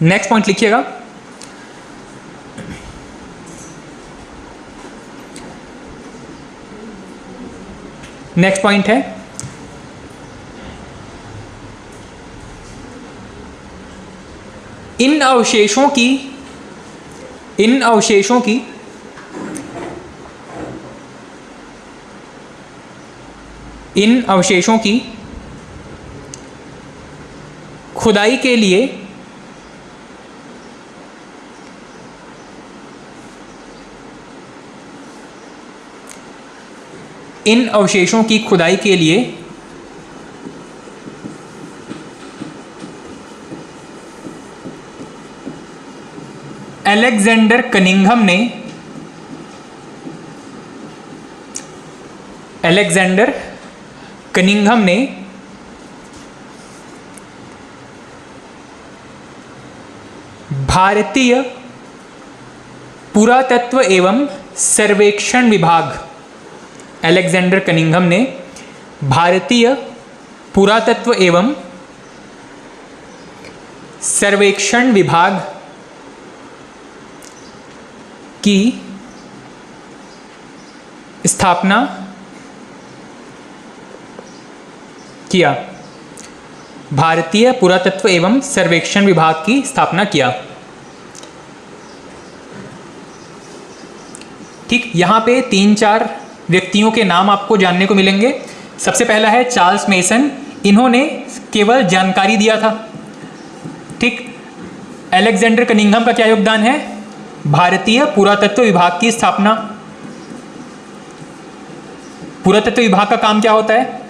नेक्स्ट पॉइंट लिखिएगा, नेक्स्ट पॉइंट है इन अवशेषों की खुदाई के लिए इन अवशेषों की खुदाई के लिए अलेक्जेंडर कनिंघम ने भारतीय पुरातत्व एवं सर्वेक्षण विभाग, अलेक्जेंडर कनिंघम ने भारतीय पुरातत्व एवं सर्वेक्षण विभाग की स्थापना किया। भारतीय पुरातत्व एवं सर्वेक्षण विभाग की स्थापना किया। ठीक, यहाँ पे 3-4 व्यक्तियों के नाम आपको जानने को मिलेंगे। सबसे पहला है चार्ल्स मेसन, इन्होंने केवल जानकारी दिया था। ठीक, अलेक्जेंडर कनिंघम का क्या योगदान है? भारतीय पुरातत्व विभाग की स्थापना। पुरातत्व विभाग का काम क्या होता है?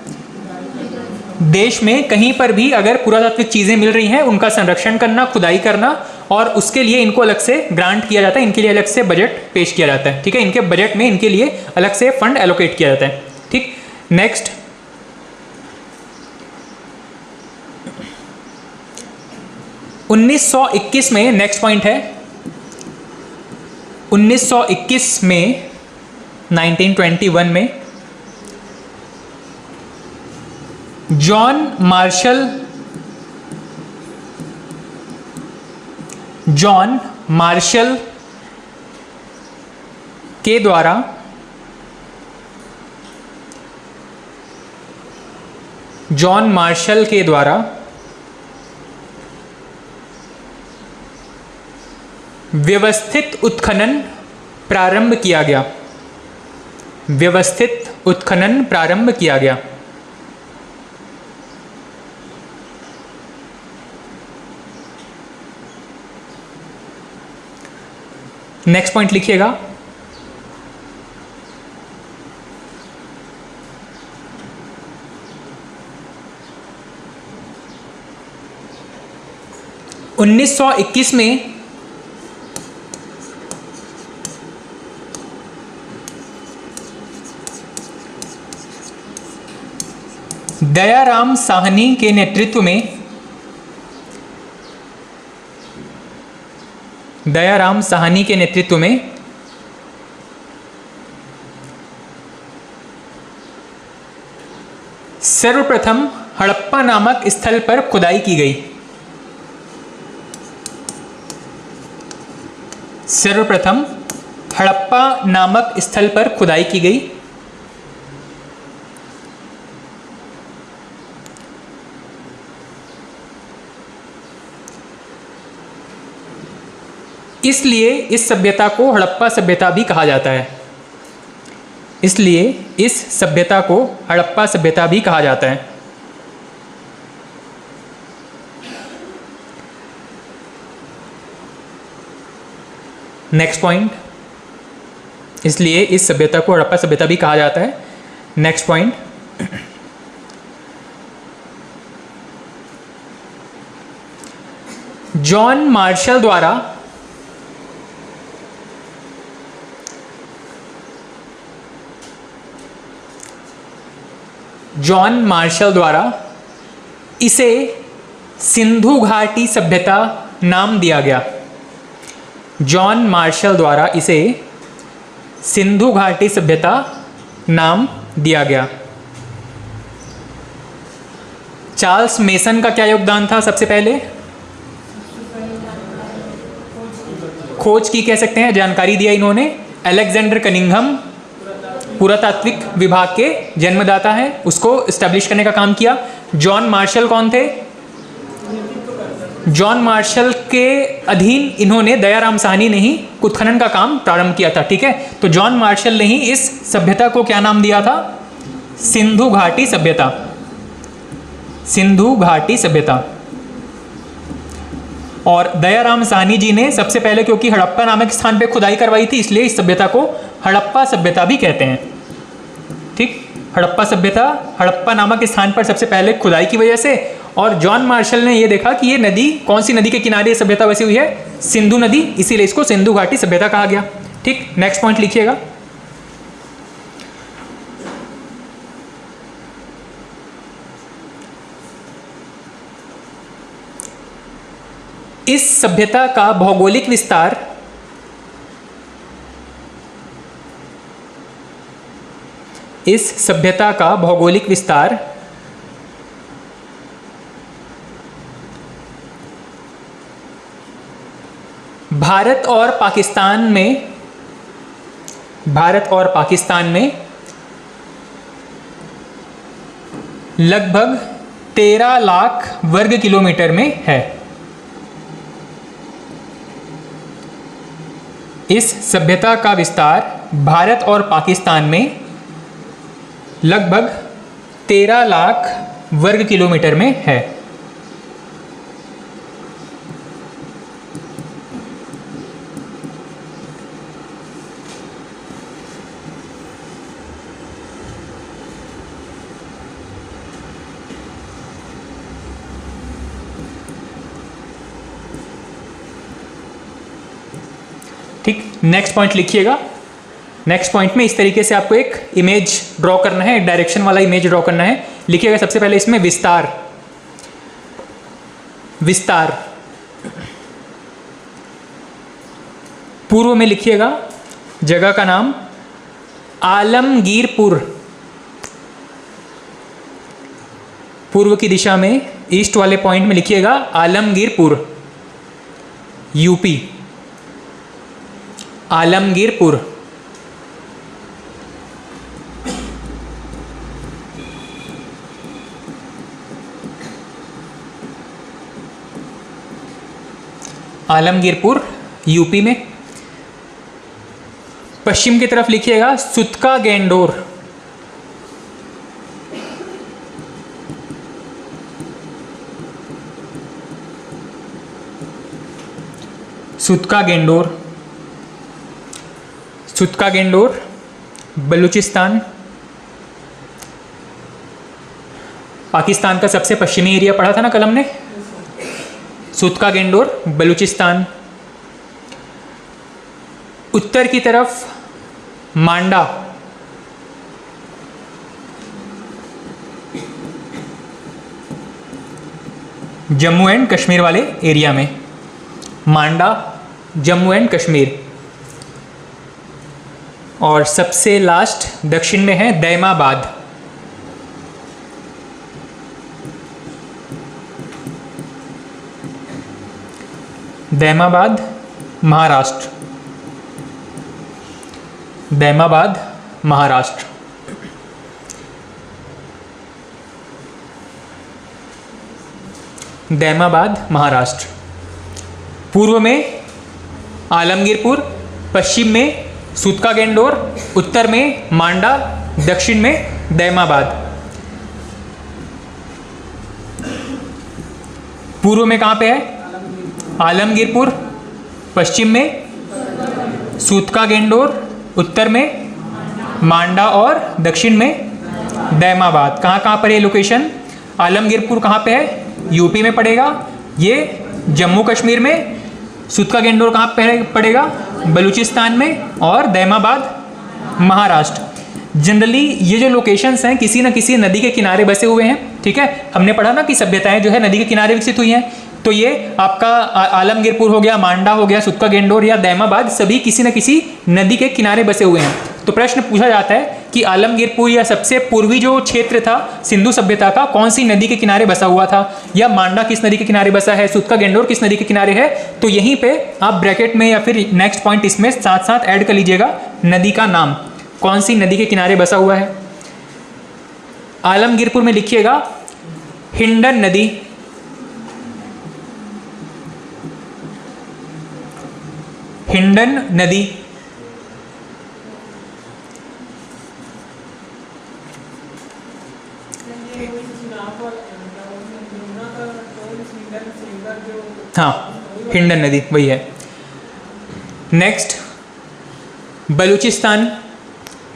देश में कहीं पर भी अगर पुरातात्विक चीजें मिल रही हैं उनका संरक्षण करना, खुदाई करना, और उसके लिए इनको अलग से ग्रांट किया जाता है, इनके लिए अलग से बजट पेश किया जाता है। ठीक है, इनके बजट में इनके लिए अलग से फंड एलोकेट किया जाता है। ठीक, नेक्स्ट 1921 में, नेक्स्ट पॉइंट है 1921 में 1921 में जॉन मार्शल के द्वारा व्यवस्थित उत्खनन प्रारंभ किया गया। व्यवस्थित उत्खनन प्रारंभ किया गया। नेक्स्ट पॉइंट लिखिएगा, (1921) में दयाराम साहनी के नेतृत्व में सर्वप्रथम हड़प्पा नामक स्थल पर खुदाई की गई। सर्वप्रथम हड़प्पा नामक स्थल पर खुदाई की गई। इसलिए इस सभ्यता को हड़प्पा सभ्यता भी कहा जाता है। इसलिए इस सभ्यता को हड़प्पा सभ्यता भी कहा जाता है। नेक्स्ट पॉइंट, इसलिए इस सभ्यता को हड़प्पा सभ्यता भी कहा जाता है। नेक्स्ट पॉइंट, जॉन मार्शल द्वारा इसे सिंधु घाटी सभ्यता नाम दिया गया। जॉन मार्शल द्वारा इसे सिंधु घाटी सभ्यता नाम दिया गया। चार्ल्स मेसन का क्या योगदान था? सबसे पहले खोज की कह सकते हैं, जानकारी दिया इन्होंने। अलेक्जेंडर कनिंघम पुरातात्विक विभाग के जन्मदाता हैं, उसको एस्टेब्लिश करने का काम किया। जॉन मार्शल कौन थे? जॉन मार्शल के अधीन इन्होंने, दयाराम साहनी ने ही उत्खनन का काम प्रारंभ किया था। ठीक है, तो जॉन मार्शल ने ही इस सभ्यता को क्या नाम दिया था? सिंधु घाटी सभ्यता। सिंधु घाटी सभ्यता। और दयाराम साहनी जी ने सबसे पहले, क्योंकि हड़प्पा नामक स्थान पे खुदाई करवाई थी, इसलिए इस सभ्यता को हड़प्पा सभ्यता भी कहते हैं। ठीक। हड़प्पा सभ्यता हड़प्पा नामक स्थान पर सबसे पहले खुदाई की वजह से, और जॉन मार्शल ने ये देखा कि ये नदी कौन सी नदी के किनारे सभ्यता बसी हुई है, सिंधु नदी, इसीलिए इसको सिंधु घाटी सभ्यता कहा गया। ठीक, नेक्स्ट पॉइंट लिखिएगा। इस सभ्यता का भौगोलिक विस्तार भारत और पाकिस्तान में लगभग 13 लाख वर्ग किलोमीटर में है। इस सभ्यता का विस्तार भारत और पाकिस्तान में लगभग 13 लाख वर्ग किलोमीटर में है। ठीक, नेक्स्ट पॉइंट लिखिएगा। नेक्स्ट पॉइंट में इस तरीके से आपको एक इमेज ड्रॉ करना है, एक डायरेक्शन वाला इमेज ड्रॉ करना है। लिखिएगा सबसे पहले इसमें विस्तार पूर्व में लिखिएगा जगह का नाम आलमगीरपुर, पूर्व की दिशा में ईस्ट वाले पॉइंट में लिखिएगा आलमगीरपुर, यूपी, आलमगीरपुर। आलमगीरपुर यूपी में। पश्चिम की तरफ लिखिएगा सुतका गेंडोर, सुतका गेंडोर बलूचिस्तान, पाकिस्तान का सबसे पश्चिमी एरिया पढ़ा था ना कल हमने, सुतका गेंडोर बलूचिस्तान। उत्तर की तरफ मांडा, जम्मू एंड कश्मीर वाले एरिया में, मांडा जम्मू एंड कश्मीर। और सबसे लास्ट दक्षिण में है दैमाबाद, दैमाबाद महाराष्ट्र, दैमाबाद महाराष्ट्र। दैमाबाद महाराष्ट्र। पूर्व में आलमगीरपुर, पश्चिम में सुतका गेंडोर, उत्तर में मांडा, दक्षिण में दैमाबाद। पूर्व में कहाँ पे है आलमगीरपुर, पश्चिम में सुतका गेंडोर, उत्तर में मांडा और दक्षिण में दैमाबाद। कहाँ कहाँ पर है लोकेशन? आलमगीरपुर कहाँ पे है? यूपी में पड़ेगा, ये जम्मू कश्मीर में। सुतका गेंडोर कहाँ पे पड़ेगा? बलूचिस्तान में। और दैमाबाद महाराष्ट्र। जनरली ये जो लोकेशंस हैं किसी न किसी नदी के किनारे बसे हुए हैं, ठीक है। हमने पढ़ा ना कि सभ्यताएं जो है नदी के किनारे विकसित हुई हैं, तो ये आपका आलमगीरपुर हो गया, मांडा हो गया, सुतका गेंडोर या दैमाबाद, सभी किसी न किसी नदी के किनारे बसे हुए हैं। तो प्रश्न पूछा जाता है कि आलमगीरपुर या सबसे पूर्वी जो क्षेत्र था सिंधु सभ्यता का, कौन सी नदी के किनारे बसा हुआ था, या मांडा किस नदी के किनारे बसा है, सुतका गेंडोर किस नदी के किनारे है। तो यहीं पे आप ब्रैकेट में या फिर नेक्स्ट पॉइंट इसमें साथ साथ ऐड कर लीजिएगा नदी का नाम, कौन सी नदी के किनारे बसा हुआ है। आलमगीरपुर में लिखिएगा हिंडन नदी, हिंडन नदी। हाँ, हिंडन नदी वही है। नेक्स्ट बलूचिस्तान।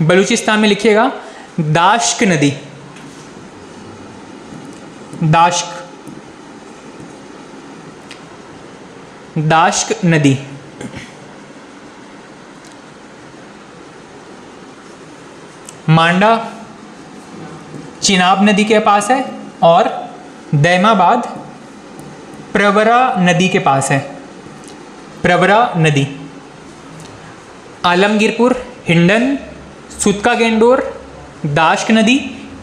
बलूचिस्तान में लिखिएगा दाश्क नदी, दाश्क, दाश्क नदी। मांडा चिनाब नदी के पास है और दैमाबाद प्रवरा नदी के पास है, प्रवरा नदी। आलमगीरपुर, हिंडन, सुतका गेंडोर, दाश्क नदी,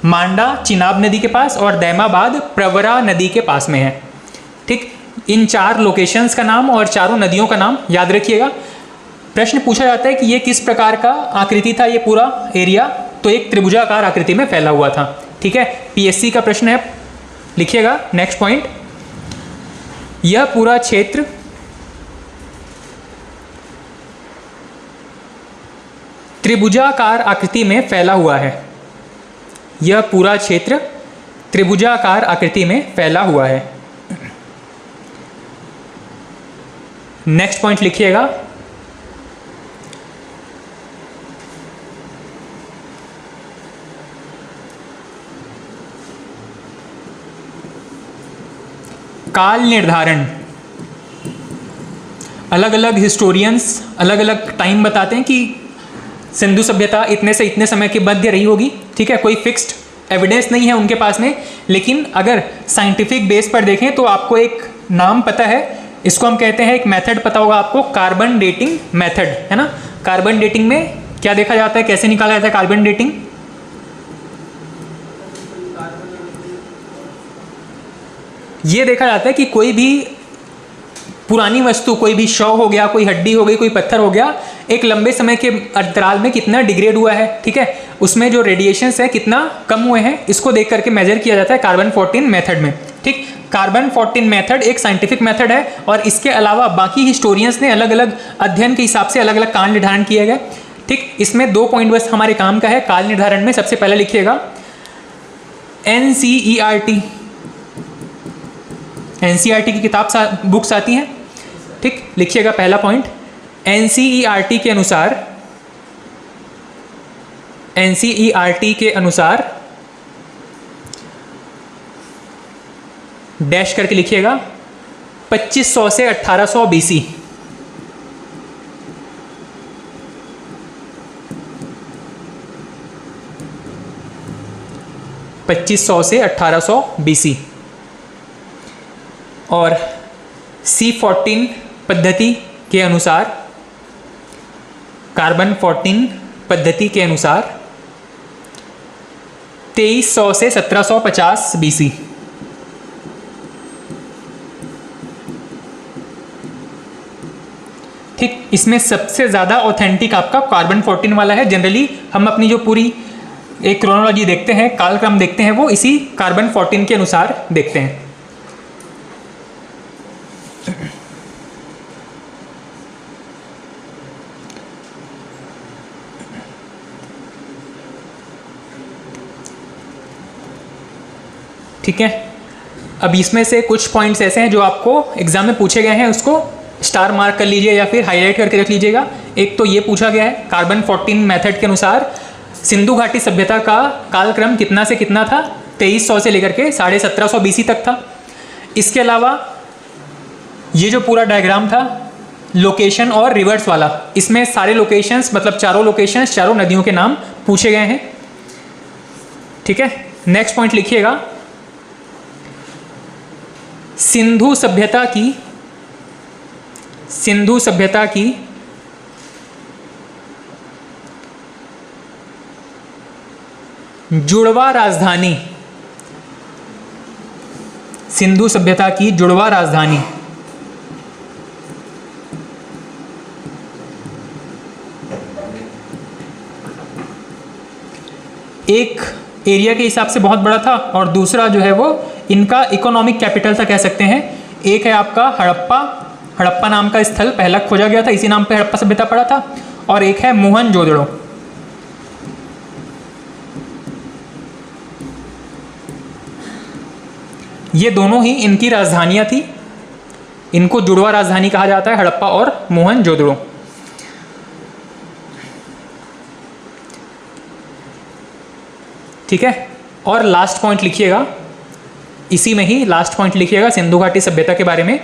मांडा चिनाब नदी के पास और दैमाबाद प्रवरा नदी के पास में है। ठीक, इन 4 लोकेशंस का नाम और चारों नदियों का नाम याद रखिएगा। प्रश्न पूछा जाता है कि ये किस प्रकार का आकृति था, ये पूरा एरिया, तो एक त्रिभुजाकार आकृति में फैला हुआ था। ठीक है, पीएससी का प्रश्न है, लिखिएगा। नेक्स्ट पॉइंट, यह पूरा क्षेत्र त्रिभुजाकार आकृति में फैला हुआ है, यह पूरा क्षेत्र त्रिभुजाकार आकृति में फैला हुआ है। नेक्स्ट पॉइंट लिखिएगा, काल निर्धारण। अलग अलग हिस्टोरियंस अलग अलग टाइम बताते हैं कि सिंधु सभ्यता इतने से इतने समय के मध्य रही होगी। ठीक है, कोई फिक्स्ड एविडेंस नहीं है उनके पास में, लेकिन अगर साइंटिफिक बेस पर देखें तो आपको एक नाम पता है, इसको हम कहते हैं, एक मेथड पता होगा आपको, कार्बन डेटिंग मेथड, है ना। कार्बन डेटिंग में क्या देखा जाता है, कैसे निकाला जाता है कार्बन डेटिंग? ये देखा जाता है कि कोई भी पुरानी वस्तु, कोई भी शव हो गया, कोई हड्डी हो गई, कोई पत्थर हो गया, एक लंबे समय के अंतराल में कितना डिग्रेड हुआ है। ठीक है, उसमें जो रेडिएशंस है कितना कम हुए हैं, इसको देख करके मेजर किया जाता है कार्बन 14 मेथड में। ठीक, कार्बन 14 मेथड एक साइंटिफिक मेथड है और इसके अलावा बाकी हिस्टोरियंस ने अलग अलग अध्ययन के हिसाब से अलग अलग काल निर्धारण किए गए। ठीक, इसमें 2 पॉइंट बस हमारे काम का है काल निर्धारण में। सबसे पहले लिखिएगा NCERT, NCERT की किताब बुक्स आती हैं। ठीक, लिखिएगा पहला पॉइंट, NCERT के अनुसार, NCERT के अनुसार डैश करके लिखिएगा 2500 से 1800 BC। से 1800 BC। और C14 पद्धति के अनुसार, कार्बन 14 पद्धति के अनुसार 2300 से 1750 BC। ठीक, इसमें सबसे ज़्यादा ऑथेंटिक आपका कार्बन 14 वाला है। जनरली हम अपनी जो पूरी एक क्रोनोलॉजी देखते हैं, कालक्रम देखते हैं, वो इसी कार्बन 14 के अनुसार देखते हैं। ठीक है, अब इसमें से कुछ पॉइंट्स ऐसे हैं जो आपको एग्जाम में पूछे गए हैं, उसको स्टार मार्क कर लीजिए या फिर हाईलाइट करके रख लीजिएगा। एक तो ये पूछा गया है, कार्बन 14 मेथड के अनुसार सिंधु घाटी सभ्यता का कालक्रम कितना से कितना था, 2300 से लेकर के 1750 BC तक था। इसके अलावा ये जो पूरा डायग्राम था लोकेशन और रिवर्स वाला, इसमें सारे लोकेशंस, मतलब चारों लोकेशंस, चारों नदियों के नाम पूछे गए हैं। ठीक है, नेक्स्ट पॉइंट लिखिएगा, सिंधु सभ्यता की जुड़वा राजधानी, सिंधु सभ्यता की जुड़वा राजधानी एक एरिया के हिसाब से बहुत बड़ा था और दूसरा जो है वो इनका इकोनॉमिक कैपिटल था, कह सकते हैं। एक है आपका हड़प्पा, हड़प्पा नाम का स्थल पहला खोजा गया था, इसी नाम पे हड़प्पा सभ्यता पड़ा था। और एक है मोहनजोदड़ो। ये दोनों ही इनकी राजधानियां थी, इनको जुड़वा राजधानी कहा जाता है, हड़प्पा और मोहनजोदड़ो। ठीक है। और लास्ट पॉइंट लिखिएगा, इसी में ही लास्ट पॉइंट लिखिएगा सिंधु घाटी सभ्यता के बारे में।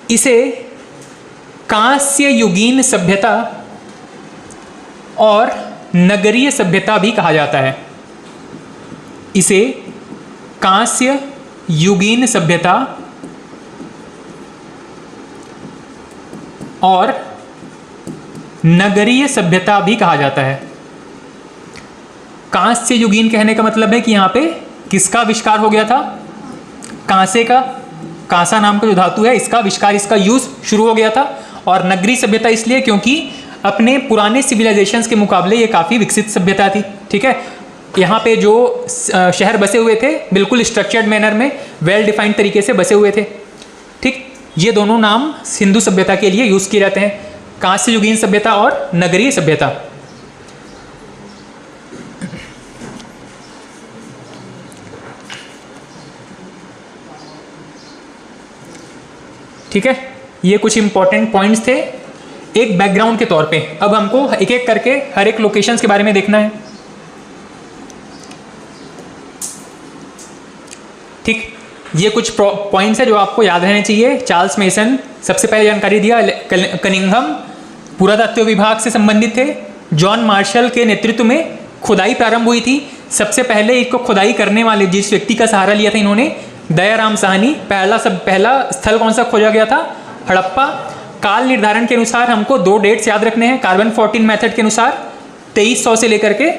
इसे कांस्य युगीन सभ्यता और नगरीय सभ्यता भी कहा जाता है। इसे कांस्य युगीन सभ्यता और नगरीय सभ्यता भी कहा जाता है। कांस्य युगीन कहने का मतलब है कि यहाँ पे किसका आविष्कार हो गया था? कांसे का, कांसा नाम का जो धातु है इसका आविष्कार, इसका यूज शुरू हो गया था। और नगरीय सभ्यता इसलिए क्योंकि अपने पुराने सिविलाइजेशंस के मुकाबले ये काफ़ी विकसित सभ्यता थी। ठीक है, यहाँ पे जो शहर बसे हुए थे बिल्कुल स्ट्रक्चर्ड मैनर में, वेल डिफाइंड तरीके से बसे हुए थे। ठीक, ये दोनों नाम सिंधु सभ्यता के लिए यूज किए जाते हैं, कांस्य युगीन सभ्यता और नगरीय सभ्यता। ठीक है, ये कुछ इंपॉर्टेंट पॉइंट्स थे एक बैकग्राउंड के तौर पे। अब हमको एक एक करके हर एक लोकेशंस के बारे में देखना है। ठीक, ये कुछ पॉइंट्स है जो आपको याद रहने चाहिए। चार्ल्स मेसन सबसे पहले जानकारी दिया, कनिंघम पुरातत्व विभाग से संबंधित थे। जॉन मार्शल के नेतृत्व में खुदाई प्रारंभ हुई थी। सबसे पहले इसको खुदाई करने वाले जिस व्यक्ति का सहारा लिया था इन्होंने, दयाराम साहनी। पहला स्थल कौन सा खोजा गया था? हड़प्पा। काल निर्धारण के अनुसार हमको 2 डेट्स याद रखने हैं। कार्बन 14 मेथड के अनुसार 2300 से लेकर के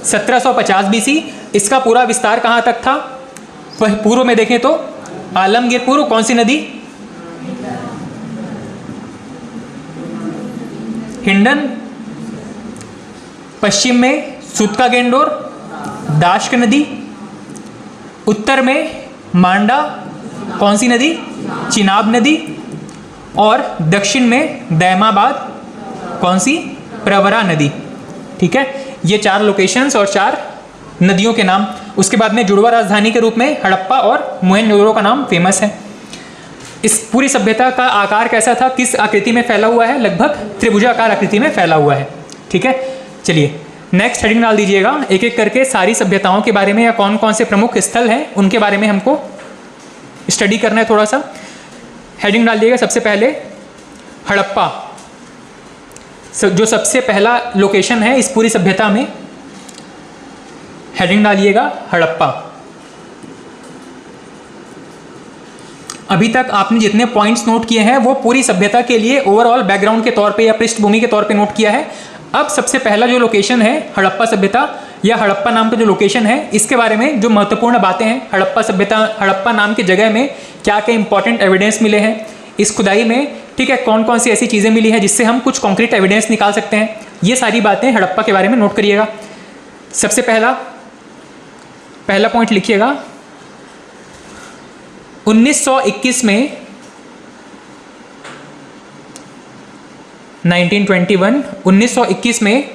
1750 BC। इसका पूरा विस्तार कहाँ तक था? पूर्व में देखें तो आलमगीर पूर्व कौन सी नदी? हिंडन। पश्चिम में सूतका गेंडोर, दाश्क नदी। उत्तर में मांडा कौन सी नदी? चिनाब नदी। और दक्षिण में दैमाबाद कौन सी? प्रवरा नदी। ठीक है, ये 4 लोकेशंस और 4 नदियों के नाम। उसके बाद में जुड़वा राजधानी के रूप में हड़प्पा और मोहनजोदड़ो का नाम फेमस है। इस पूरी सभ्यता का आकार कैसा था, किस आकृति में फैला हुआ है? लगभग त्रिभुजाकार आकृति में फैला हुआ है। ठीक है, चलिए नेक्स्ट हेडिंग डाल दीजिएगा। एक एक करके सारी सभ्यताओं के बारे में या कौन कौन से प्रमुख स्थल हैं उनके बारे में हमको स्टडी करना है थोड़ा सा। हेडिंग डाल दीजिएगा। सबसे पहले हड़प्पा, जो सबसे पहला लोकेशन है इस पूरी सभ्यता में। हेडिंग डालिएगा हड़प्पा। अभी तक आपने जितने पॉइंट्स नोट किए हैं वो पूरी सभ्यता के लिए ओवरऑल बैकग्राउंड के तौर पे या पृष्ठभूमि के तौर पे नोट किया है। अब सबसे पहला जो लोकेशन है हड़प्पा सभ्यता या हड़प्पा नाम का जो लोकेशन है, इसके बारे में जो महत्वपूर्ण बातें हैं, हड़प्पा सभ्यता, हड़प्पा नाम की जगह में क्या क्या इंपॉर्टेंट एविडेंस मिले हैं इस खुदाई में। ठीक है, कौन कौन सी ऐसी चीज़ें मिली हैं जिससे हम कुछ कॉन्क्रीट एविडेंस निकाल सकते हैं, ये सारी बातें हड़प्पा के बारे में नोट करिएगा। सबसे पहला पॉइंट लिखिएगा, 1921 में 1921 में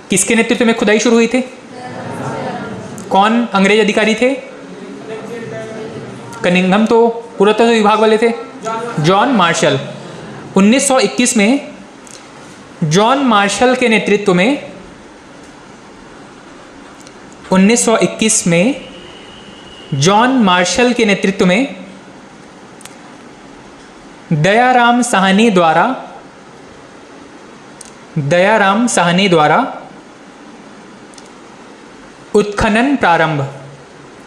किसके नेतृत्व में खुदाई शुरू हुई थी? कौन अंग्रेज अधिकारी थे? कनिंघम तो पुरातत्व विभाग वाले थे, जॉन मार्शल। 1921 में जॉन मार्शल के नेतृत्व में 1921 में जॉन मार्शल के नेतृत्व में दयाराम साहनी द्वारा उत्खनन प्रारंभ।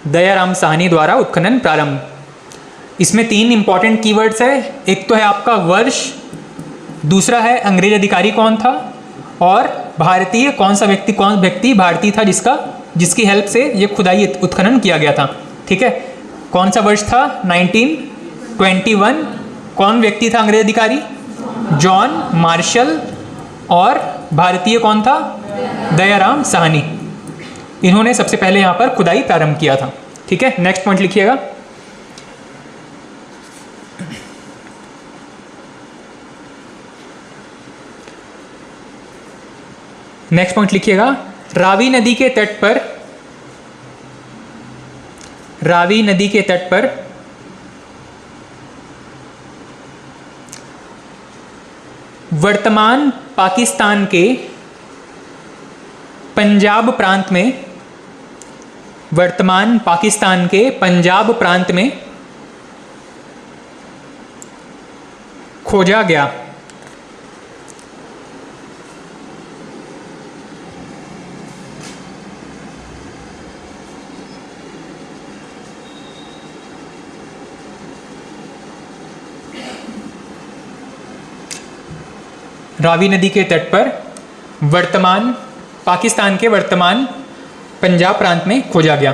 दयाराम साहनी द्वारा उत्खनन प्रारंभ। इसमें 3 इंपॉर्टेंट कीवर्ड्स है। एक तो है आपका वर्ष, दूसरा है अंग्रेज अधिकारी कौन था, और भारतीय कौन व्यक्ति भारतीय था जिसकी हेल्प से ये खुदाई उत्खनन किया गया था। ठीक है, कौन सा वर्ष था? 1921। कौन व्यक्ति था अंग्रेज अधिकारी? John Marshall. और भारतीय कौन था? दयाराम साहनी। इन्होंने सबसे पहले यहाँ पर खुदाई प्रारंभ किया था। ठीक है, नेक्स्ट पॉइंट लिखिएगा। नेक्स्ट पॉइंट लिखिएगा, रावी नदी के तट वर्तमान पाकिस्तान के पंजाब प्रांत में, वर्तमान पाकिस्तान के पंजाब प्रांत में खोजा गया। रावी नदी के तट पर वर्तमान पाकिस्तान के वर्तमान पंजाब प्रांत में खोजा गया।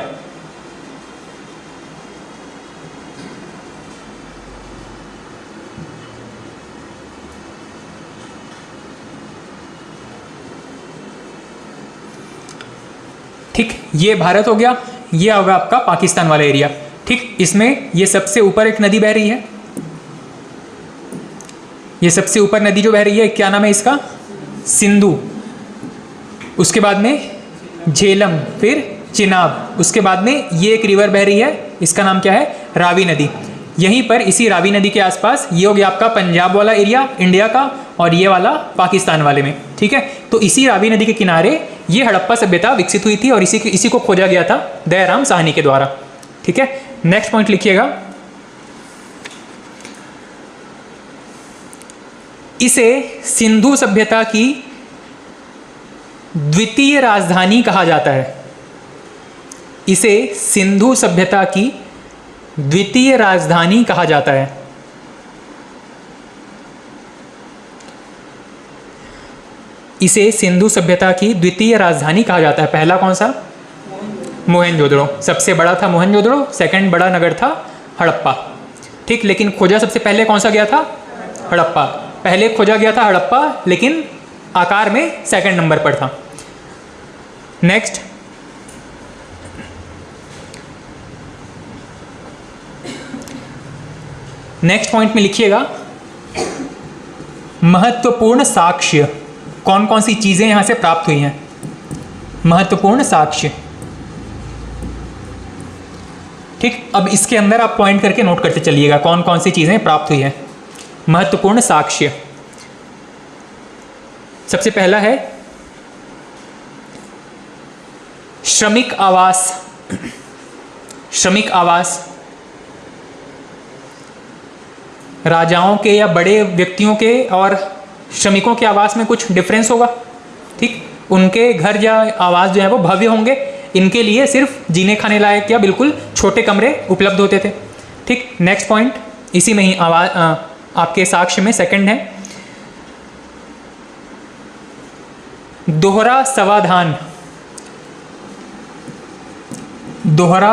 ठीक, ये भारत हो गया, ये होगा आपका पाकिस्तान वाला एरिया। ठीक, इसमें ये सबसे ऊपर एक नदी बह रही है, ये सबसे ऊपर नदी जो बह रही है क्या नाम है इसका? सिंधु। उसके बाद में झेलम, फिर चिनाब, उसके बाद में ये एक रिवर बह रही है, इसका नाम क्या है? रावी नदी। यहीं पर इसी रावी नदी के आसपास ये हो गया आपका पंजाब वाला एरिया इंडिया का, और ये वाला पाकिस्तान वाले में। ठीक है, तो इसी रावी नदी के किनारे ये हड़प्पा सभ्यता विकसित हुई थी और इसी को खोजा गया था दयाराम साहनी के द्वारा। ठीक है, नेक्स्ट पॉइंट लिखिएगा। इसे सिंधु सभ्यता की द्वितीय राजधानी कहा जाता है। इसे सिंधु सभ्यता की द्वितीय राजधानी कहा जाता है। इसे सिंधु सभ्यता की द्वितीय राजधानी कहा जाता है। पहला कौन सा? मोहनजोदड़ो। सबसे बड़ा था मोहनजोदड़ो, सेकंड बड़ा नगर था हड़प्पा। ठीक, लेकिन खोजा सबसे पहले कौन सा गया था? हड़प्पा। पहले खोजा गया था हड़प्पा, लेकिन आकार में सेकंड नंबर पर था। नेक्स्ट, नेक्स्ट पॉइंट में लिखिएगा महत्वपूर्ण साक्ष्य। कौन कौन सी चीजें यहां से प्राप्त हुई हैं? महत्वपूर्ण साक्ष्य। ठीक, अब इसके अंदर आप पॉइंट करके नोट करते चलिएगा कौन कौन सी चीजें प्राप्त हुई हैं। महत्वपूर्ण साक्ष्य, सबसे पहला है श्रमिक आवास। श्रमिक आवास राजाओं के या बड़े व्यक्तियों के और श्रमिकों के आवास में कुछ डिफरेंस होगा। ठीक, उनके घर या आवास जो है वो भव्य होंगे, इनके लिए सिर्फ जीने खाने लायक या बिल्कुल छोटे कमरे उपलब्ध होते थे। ठीक, नेक्स्ट पॉइंट इसी में ही आपके साक्ष्य में सेकंड है दोहरा समाधान। दोहरा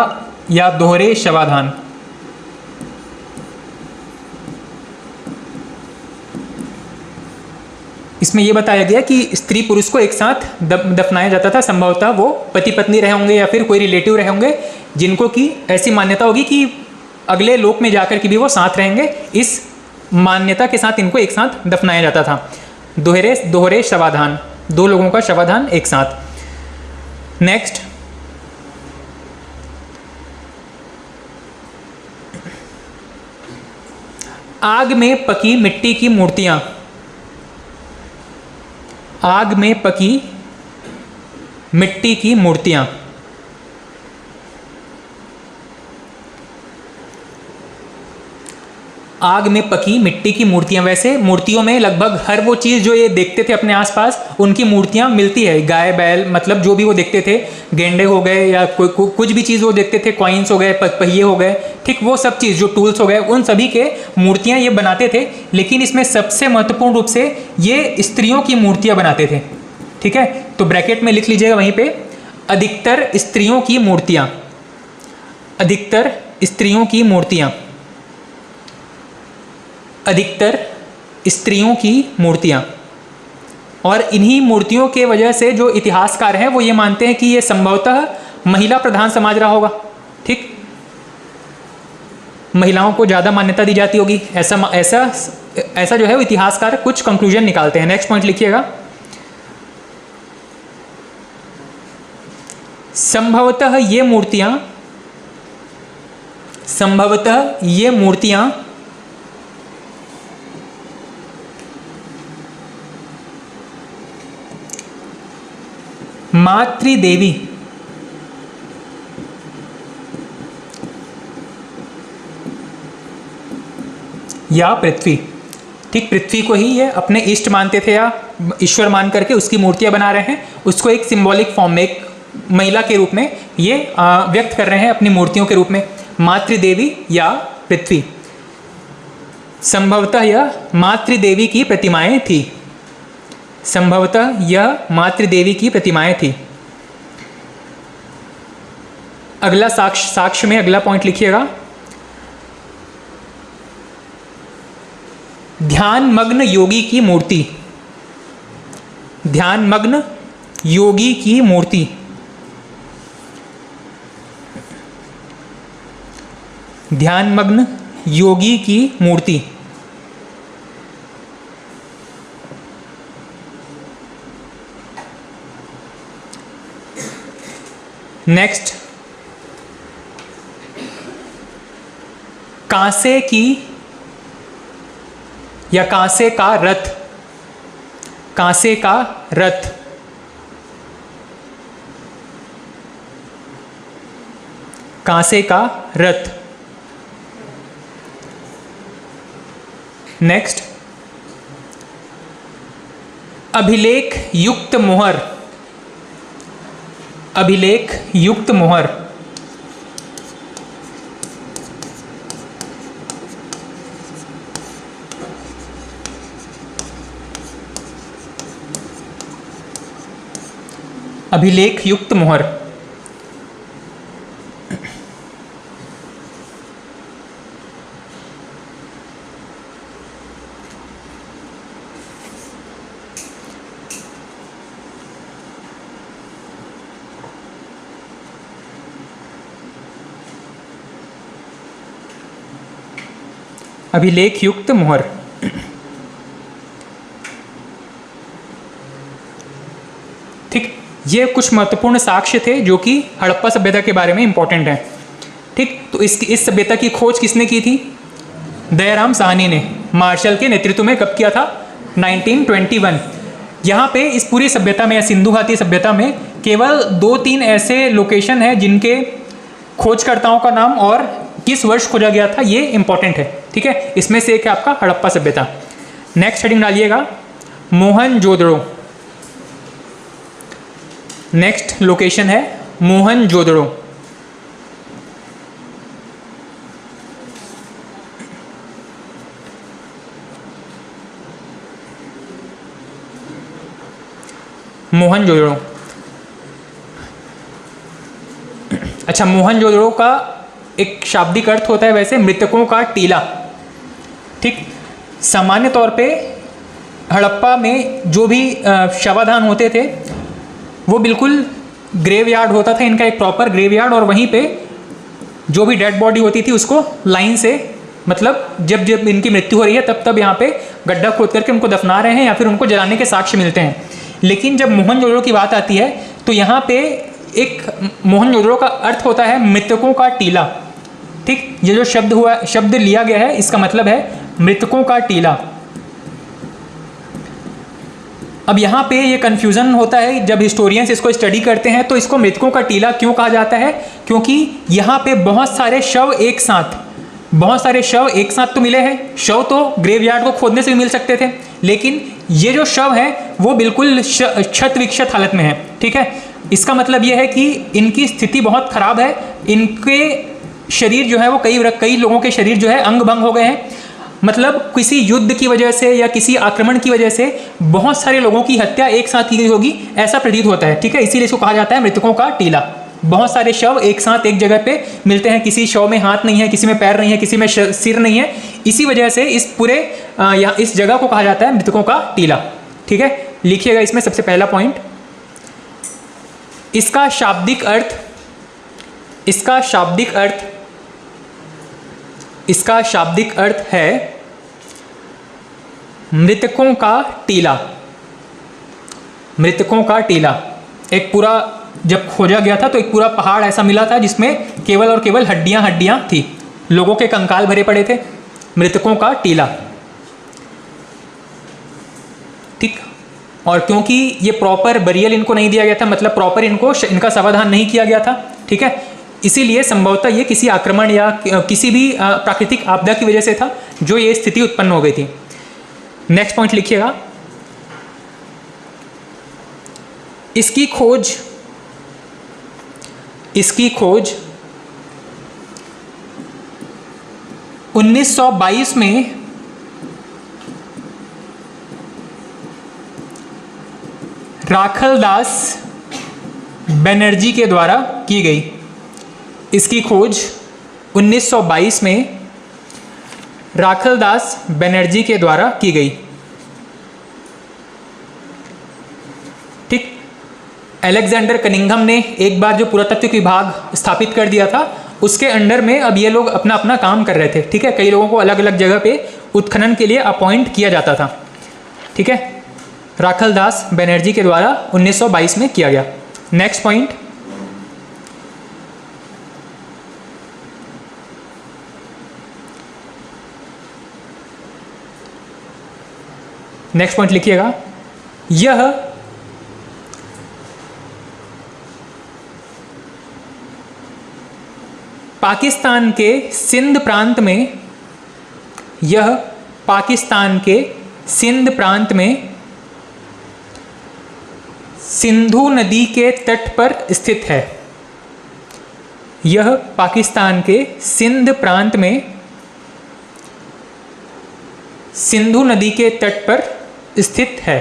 या दोहरे समाधान। इसमें यह बताया गया कि स्त्री पुरुष को एक साथ दफनाया जाता था। संभवतः वो पति पत्नी रहे होंगे या फिर कोई रिलेटिव रहे होंगे, जिनको की ऐसी मान्यता होगी कि अगले लोक में जाकर के भी वो साथ रहेंगे। इस मान्यता के साथ इनको एक साथ दफनाया जाता था। दोहरे शवाधान, दो लोगों का शवाधान एक साथ। नेक्स्ट, आग में पकी मिट्टी की मूर्तियां। आग में पकी मिट्टी की मूर्तियां। आग में पकी मिट्टी की मूर्तियां। वैसे मूर्तियों में लगभग हर वो चीज़ जो ये देखते थे अपने आसपास, उनकी मूर्तियां मिलती है। गाय बैल, मतलब जो भी वो देखते थे, गेंडे हो गए या कुछ भी चीज़ वो देखते थे, कॉइन्स हो गए, पहिए हो गए, ठीक, वो सब चीज़ जो टूल्स हो गए, उन सभी के मूर्तियां ये बनाते थे। लेकिन इसमें सबसे महत्वपूर्ण रूप से ये स्त्रियों की मूर्तियां बनाते थे। ठीक है, तो ब्रैकेट में लिख लीजिएगा वहीं पे, अधिकतर स्त्रियों की मूर्तियां। अधिकतर स्त्रियों की मूर्तियां। अधिकतर स्त्रियों की मूर्तियां। और इन्हीं मूर्तियों के वजह से जो इतिहासकार हैं वो ये मानते हैं कि ये संभवतः महिला प्रधान समाज रहा होगा। ठीक, महिलाओं को ज़्यादा मान्यता दी जाती होगी, ऐसा जो है वो इतिहासकार कुछ कंक्लूजन निकालते हैं। नेक्स्ट पॉइंट लिखिएगा, संभवतः ये मूर्तियां मातृदेवी या पृथ्वी। ठीक, पृथ्वी को ही ये अपने इष्ट मानते थे या ईश्वर मान करके उसकी मूर्तियां बना रहे हैं, उसको एक सिंबॉलिक फॉर्म में, एक महिला के रूप में ये व्यक्त कर रहे हैं अपनी मूर्तियों के रूप में, मातृदेवी या पृथ्वी। संभवतः यह मातृदेवी की प्रतिमाएं थी, संभवतः यह मातृदेवी की प्रतिमाएं थी। अगला साक्ष्य में अगला पॉइंट लिखिएगा, ध्यानमग्न योगी की मूर्ति, ध्यानमग्न योगी की मूर्ति, ध्यानमग्न योगी की मूर्ति। नेक्स्ट, कांसे की या कांसे का रथ, कांसे का रथ, कांसे का रथ। नेक्स्ट, अभिलेख युक्त मोहर, अभिलेख युक्त मोहर, अभिलेख युक्त मोहर। अभिलेख युक्त मोहर। ठीक, ये कुछ महत्वपूर्ण साक्ष्य थे जो कि हड़प्पा सभ्यता के बारे में इंपॉर्टेंट है। ठीक, तो इस सभ्यता की खोज किसने की थी? दयाराम साहनी ने मार्शल के नेतृत्व में कब किया था? 1921। यहाँ पे इस पूरी सभ्यता में या सिंधु घाटी सभ्यता में केवल 2-3 ऐसे लोकेशन हैं जिनके खोजकर्ताओं का नाम और किस वर्ष खोजा गया था ये इंपॉर्टेंट है। ठीक है, इसमें से एक है आपका हड़प्पा सभ्यता। नेक्स्ट हेडिंग डालिएगा, मोहनजोदड़ो। नेक्स्ट लोकेशन है मोहनजोदड़ो। मोहनजोदड़ो। अच्छा, मोहनजोदड़ो का एक शाब्दिक अर्थ होता है वैसे मृतकों का टीला। ठीक, सामान्य तौर पे हड़प्पा में जो भी शवाधान होते थे वो बिल्कुल ग्रेवयार्ड होता था, इनका एक प्रॉपर ग्रेवयार्ड, और वहीं पे जो भी डेड बॉडी होती थी उसको लाइन से, मतलब जब जब इनकी मृत्यु हो रही है तब तब यहाँ पे गड्ढा खोद करके उनको दफना रहे हैं या फिर उनको जलाने के साक्ष्य मिलते हैं। लेकिन जब मोहनजोदड़ो की बात आती है तो यहाँ पे एक मोहनजोदड़ो का अर्थ होता है मृतकों का टीला। ठीक, ये जो शब्द लिया गया है इसका मतलब है मृतकों का टीला। अब यहाँ पे ये कन्फ्यूज़न होता है जब हिस्टोरियंस इसको स्टडी करते हैं, तो इसको मृतकों का टीला क्यों कहा जाता है? क्योंकि यहाँ पे बहुत सारे शव एक साथ तो मिले हैं। शव तो ग्रेवयार्ड को खोदने से भी मिल सकते थे, लेकिन ये जो शव है वो बिल्कुल क्षत विक्षत हालत में है। ठीक है, इसका मतलब ये है कि इनकी स्थिति बहुत खराब है, इनके शरीर जो है वो कई लोगों के शरीर जो है अंग भंग हो गए हैं। मतलब किसी युद्ध की वजह से या किसी आक्रमण की वजह से बहुत सारे लोगों की हत्या एक साथ की गई होगी, ऐसा प्रतीत होता है। ठीक है, इसीलिए इसको कहा जाता है मृतकों का टीला। बहुत सारे शव एक साथ एक जगह पे मिलते हैं, किसी शव में हाथ नहीं है, किसी में पैर नहीं है, किसी में सिर नहीं है, इसी वजह से इस पूरे इस जगह को कहा जाता है मृतकों का टीला। ठीक है, लिखिएगा इसमें सबसे पहला पॉइंट, इसका शाब्दिक अर्थ है मृतकों का टीला। मृतकों का टीला एक पूरा, जब खोजा गया था तो एक पूरा पहाड़ ऐसा मिला था जिसमें केवल और केवल हड्डियां थी, लोगों के कंकाल भरे पड़े थे। मृतकों का टीला। ठीक, और क्योंकि ये प्रॉपर बरियल इनको नहीं दिया गया था, मतलब प्रॉपर इनका समाधान नहीं किया गया था, ठीक है, इसीलिए संभवतः ये किसी आक्रमण या किसी भी प्राकृतिक आपदा की वजह से था जो ये स्थिति उत्पन्न हो गई थी। नेक्स्ट पॉइंट लिखिएगा, इसकी खोज 1922 में राखलदास बनर्जी के द्वारा की गई। इसकी खोज 1922 में राखलदास बनर्जी के द्वारा की गई। ठीक, अलेक्जेंडर कनिंघम ने एक बार जो पुरातत्व विभाग स्थापित कर दिया था, उसके अंडर में अब ये लोग अपना अपना काम कर रहे थे। ठीक है, कई लोगों को अलग अलग जगह पे उत्खनन के लिए अपॉइंट किया जाता था। ठीक है, राखलदास बनर्जी के द्वारा 1922 में किया गया। नेक्स्ट पॉइंट, लिखिएगा, यह पाकिस्तान के सिंध प्रांत में सिंधु नदी के तट पर स्थित है। यह पाकिस्तान के सिंध प्रांत में सिंधु नदी के तट पर स्थित है।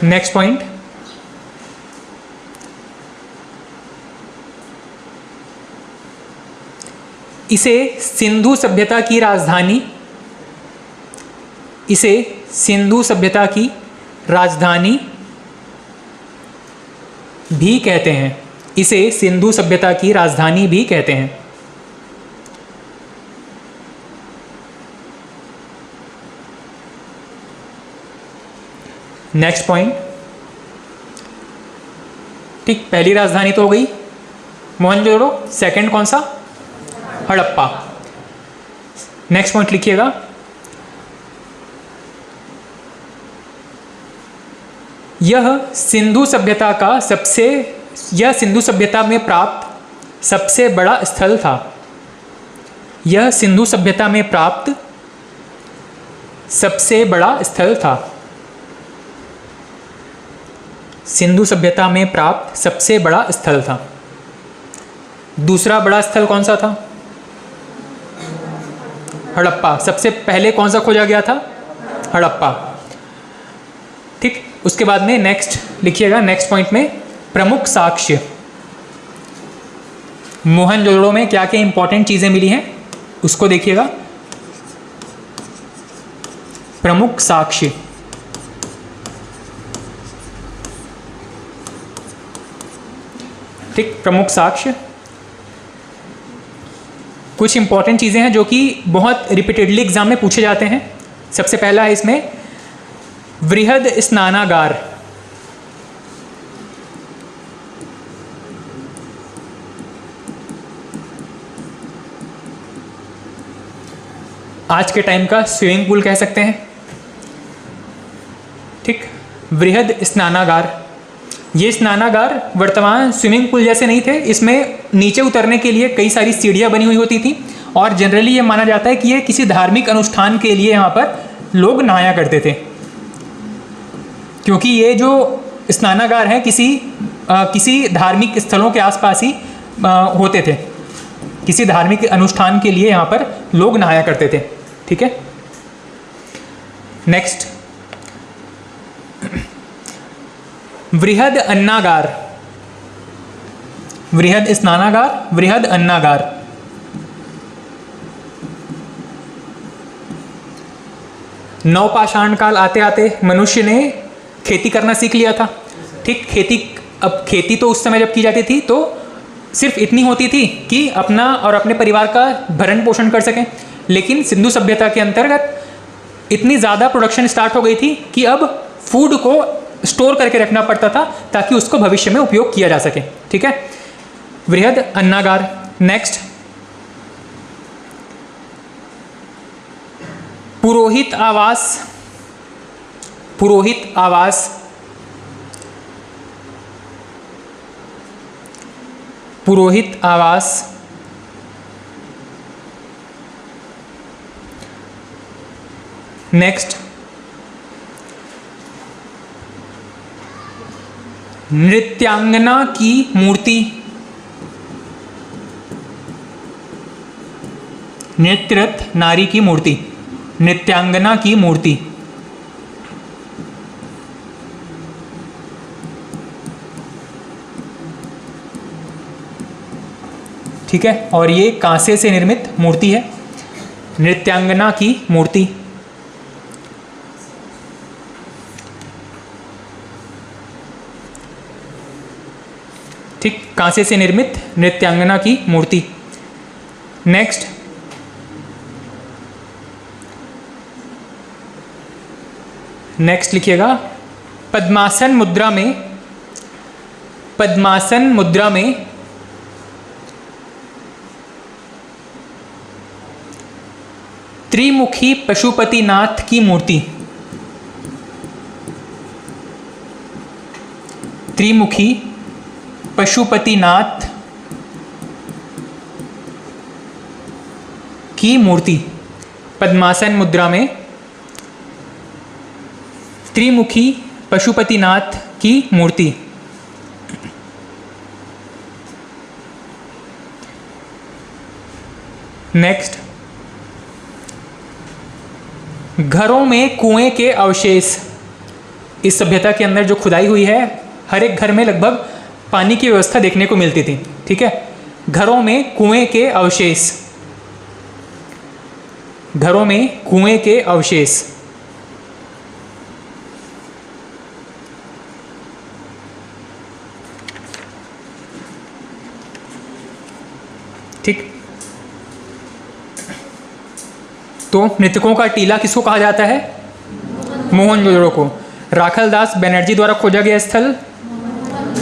नेक्स्ट पॉइंट, इसे सिंधु सभ्यता की राजधानी भी कहते हैं। इसे सिंधु सभ्यता की राजधानी भी कहते हैं। नेक्स्ट पॉइंट, ठीक, पहली राजधानी तो हो गई मोहनजोदड़ो, सेकंड कौन सा? हड़प्पा। नेक्स्ट पॉइंट लिखिएगा, यह सिंधु सभ्यता में प्राप्त सबसे बड़ा स्थल था। यह सिंधु सभ्यता में प्राप्त सबसे बड़ा स्थल था। सिंधु सभ्यता में प्राप्त सबसे बड़ा स्थल था। दूसरा बड़ा स्थल कौन सा था? हड़प्पा। सबसे पहले कौन सा खोजा गया था? हड़प्पा। ठीक, उसके बाद में नेक्स्ट लिखिएगा, नेक्स्ट पॉइंट में प्रमुख साक्ष्य। मोहनजोदड़ो में क्या क्या इंपॉर्टेंट चीजें मिली हैं उसको देखिएगा। प्रमुख साक्ष्य, ठीक, प्रमुख साक्ष्य कुछ इंपॉर्टेंट चीजें हैं जो कि बहुत रिपीटेडली एग्जाम में पूछे जाते हैं। सबसे पहला है इसमें वृहद स्नानागार। आज के टाइम का स्विमिंग पूल कह सकते हैं। ठीक, वृहद स्नानागार। ये स्नानागार वर्तमान स्विमिंग पूल जैसे नहीं थे। इसमें नीचे उतरने के लिए कई सारी सीढ़ियाँ बनी हुई होती थी और जनरली ये माना जाता है कि ये किसी धार्मिक अनुष्ठान के लिए यहाँ पर लोग नहाया करते थे, क्योंकि ये जो स्नानागार हैं किसी धार्मिक स्थलों के आसपास ही होते थे। किसी धार्मिक अनुष्ठान के लिए यहाँ पर लोग नहाया करते थे। ठीक है, नेक्स्ट वृहद अन्नागार। वृहद स्नानागार, वृहद अन्नागार। नवपाषाण काल आते आते मनुष्य ने खेती करना सीख लिया था। ठीक, खेती तो उस समय जब की जाती थी तो सिर्फ इतनी होती थी कि अपना और अपने परिवार का भरण पोषण कर सकें, लेकिन सिंधु सभ्यता के अंतर्गत इतनी ज़्यादा प्रोडक्शन स्टार्ट हो गई थी कि अब फूड को स्टोर करके रखना पड़ता था ताकि उसको भविष्य में उपयोग किया जा सके। ठीक है, वृहद अन्नागार। नेक्स्ट पुरोहित आवास, पुरोहित आवास, पुरोहित आवास, नेक्स्ट नृत्यांगना की मूर्ति, नृत्यरत नारी की मूर्ति, नृत्यांगना की मूर्ति। ठीक है, और ये कांसे से निर्मित मूर्ति है, नृत्यांगना की मूर्ति। ठीक, कांसे से निर्मित नृत्यांगना की मूर्ति। नेक्स्ट नेक्स्ट लिखिएगा पद्मासन मुद्रा में, पद्मासन मुद्रा में त्रिमुखी पशुपतिनाथ की मूर्ति, त्रिमुखी पशुपतिनाथ की मूर्ति, पद्मासन मुद्रा में त्रिमुखी पशुपतिनाथ की मूर्ति। नेक्स्ट घरों में कुएं के अवशेष, इस सभ्यता के अंदर जो खुदाई हुई है हर एक घर में लगभग पानी की व्यवस्था देखने को मिलती थी। ठीक है, घरों में कुएं के अवशेष, घरों में कुएं के अवशेष। ठीक, तो मृतकों का टीला किसको कहा जाता है? मोहनजोदड़ो को। राखलदास बनर्जी द्वारा खोजा गया स्थल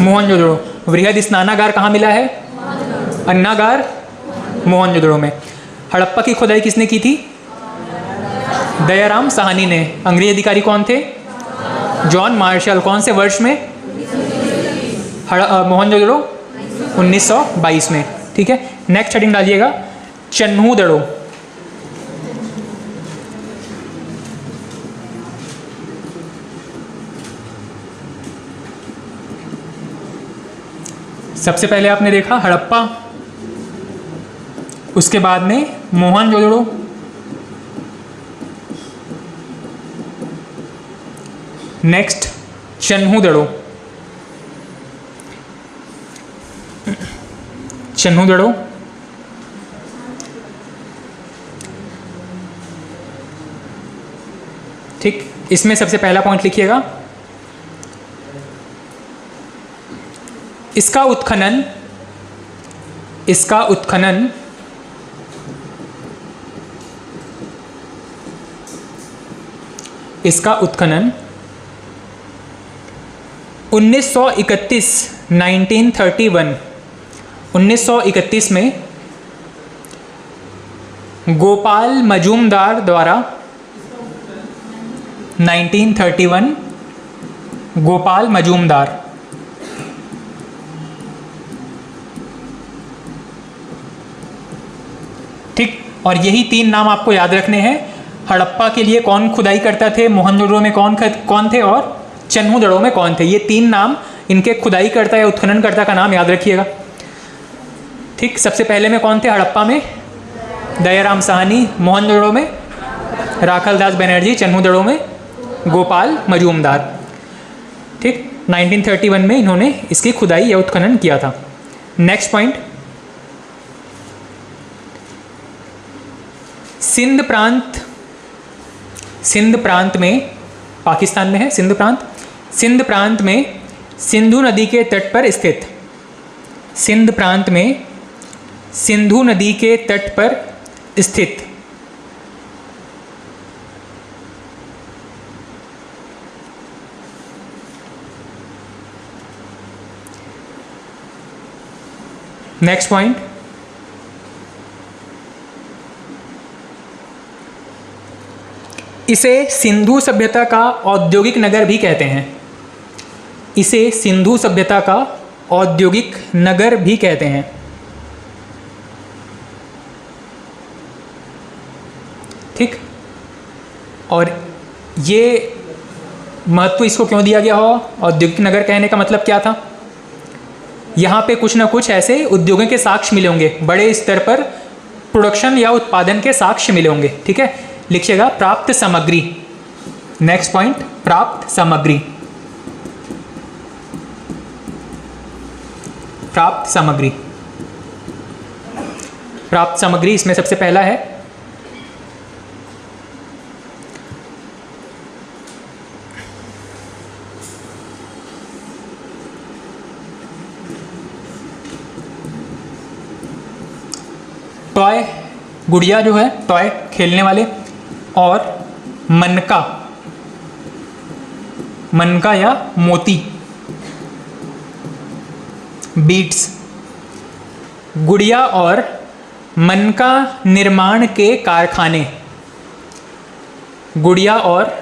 मोहनजोदड़ो। वृहद स्नानागार कहाँ मिला है? अन्नागार मोहनजोदड़ो में। हड़प्पा की खुदाई किसने की थी? दयाराम साहनी ने। अंग्रेज अधिकारी कौन थे? John Marshall. कौन से वर्ष में? मोहनजोदड़ो 1922 में। ठीक है, नेक्स्ट हेडिंग डालिएगा चन्हूदड़ो। सबसे पहले आपने देखा हड़प्पा, उसके बाद में मोहनजोदड़ो, नेक्स्ट चन्हूदड़ो। चन्हूदड़ो ठीक, इसमें सबसे पहला पॉइंट लिखिएगा, इसका उत्खनन, इसका उत्खनन इसका उत्खनन 1931 1931 में गोपाल मजूमदार द्वारा 1931 गोपाल मजूमदार। ठीक, और यही तीन नाम आपको याद रखने हैं। हड़प्पा के लिए कौन खुदाई करता थे, मोहनजोदड़ो में कौन थे और चन्हूदड़ो में कौन थे, ये तीन नाम इनके खुदाई करता या उत्खनन करता का नाम याद रखिएगा। ठीक, सबसे पहले में कौन थे? हड़प्पा में दयाराम साहनी, मोहनजोदड़ो में राखलदास बनर्जी, चन्हूदड़ो में गोपाल मजूमदार। ठीक, 1931 में इन्होंने इसकी खुदाई या उत्खनन किया था। नेक्स्ट पॉइंट, सिंध प्रांत में, पाकिस्तान में है सिंध प्रांत, सिंध प्रांत में सिंधु नदी के तट पर स्थित, सिंध प्रांत में सिंधु नदी के तट पर स्थित नेक्स्ट पॉइंट, इसे सिंधु सभ्यता का औद्योगिक नगर भी कहते हैं। इसे सिंधु सभ्यता का औद्योगिक नगर भी कहते हैं। ठीक, और ये महत्व इसको क्यों दिया गया हो? औद्योगिक नगर कहने का मतलब क्या था? यहाँ पे कुछ ना कुछ ऐसे उद्योगों के साक्ष्य मिले होंगे, बड़े स्तर पर प्रोडक्शन या उत्पादन के साक्ष्य मिले होंगे। ठीक है, लिखिएगा प्राप्त सामग्री। नेक्स्ट पॉइंट, प्राप्त सामग्री। प्राप्त सामग्री, प्राप्त सामग्री इसमें सबसे पहला है टॉय, गुड़िया जो है, टॉय खेलने वाले, और मनका, मनका या मोती, बीट्स। गुड़िया और मनका निर्माण के कारखाने, गुड़िया और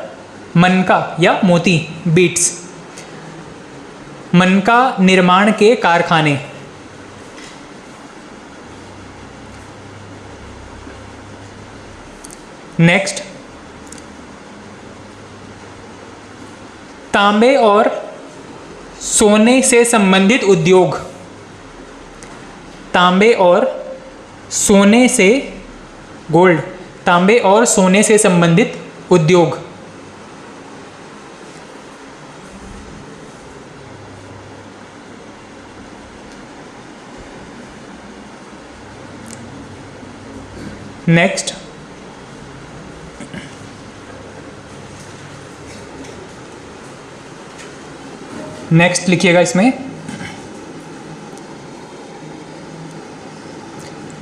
मनका या मोती, बीट्स, मनका निर्माण के कारखाने। नेक्स्ट, तांबे और सोने से संबंधित उद्योग, तांबे और सोने से, गोल्ड, तांबे और सोने से संबंधित उद्योग। नेक्स्ट, नेक्स्ट लिखिएगा इसमें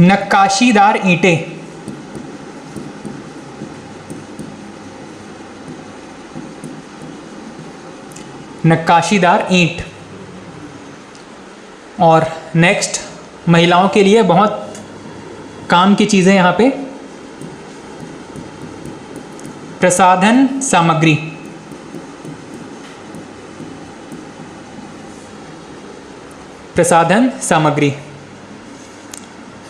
नक्काशीदार ईंटें, नक्काशीदार ईंट। और नेक्स्ट, महिलाओं के लिए बहुत काम की चीज़ें यहाँ पे, प्रसाधन सामग्री, प्रसाधन सामग्री,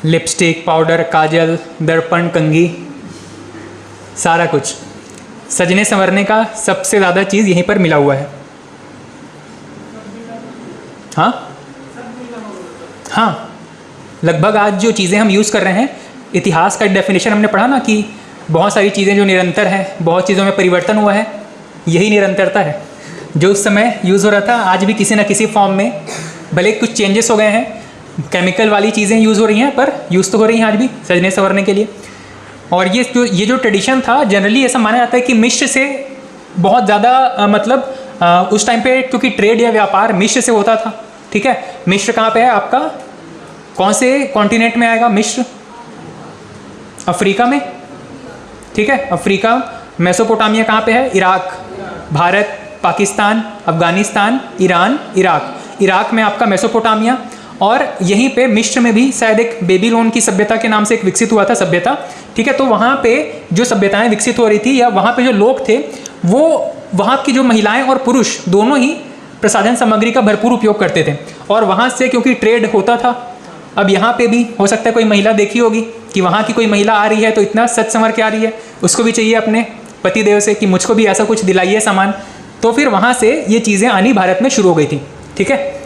लिपस्टिक, पाउडर, काजल, दर्पण, कंघी, सारा कुछ। सजने संवरने का सबसे ज़्यादा चीज़ यहीं पर मिला हुआ है। हाँ हाँ, लगभग आज जो चीज़ें हम यूज़ कर रहे हैं, इतिहास का डेफिनेशन हमने पढ़ा ना कि बहुत सारी चीज़ें जो निरंतर हैं, बहुत चीज़ों में परिवर्तन हुआ है, यही निरंतरता है। जो उस समय यूज़ हो रहा था आज भी किसी न किसी फॉर्म में, भले कुछ चेंजेस हो गए हैं, केमिकल वाली चीज़ें यूज़ हो रही हैं, पर यूज़ तो हो रही हैं आज भी सजने संवरने के लिए। और ये जो ट्रेडिशन था, जनरली ऐसा माना जाता है कि मिस्र से बहुत ज़्यादा मतलब उस टाइम पे, क्योंकि ट्रेड या व्यापार मिस्र से होता था। ठीक है, मिस्र कहाँ पे है आपका, कौन से कॉन्टिनेंट में आएगा मिस्र? अफ्रीका में। ठीक है, अफ्रीका। मेसोपोटामिया कहाँ पे है? Iraq. Bharat, Pakistan, Afghanistan, Iran, Iraq. Iraq में आपका मेसोपोटामिया, और यहीं पे मिस्र में भी शायद एक बेबीलोन की सभ्यता के नाम से एक विकसित हुआ था सभ्यता। ठीक है, तो वहाँ पे जो सभ्यताएं विकसित हो रही थी, या वहाँ पे जो लोग थे, वो वहाँ की जो महिलाएं और पुरुष दोनों ही प्रसाधन सामग्री का भरपूर उपयोग करते थे। और वहाँ से क्योंकि ट्रेड होता था, अब यहाँ पे भी हो सकता है कोई महिला देखी होगी कि वहाँ की कोई महिला आ रही है तो इतना सच संवर के आ रही है, उसको भी चाहिए अपने पति देव से कि मुझको भी ऐसा कुछ दिलाइए सामान। तो फिर वहाँ से ये चीज़ें आनी भारत में शुरू हो गई थी। ठीक है,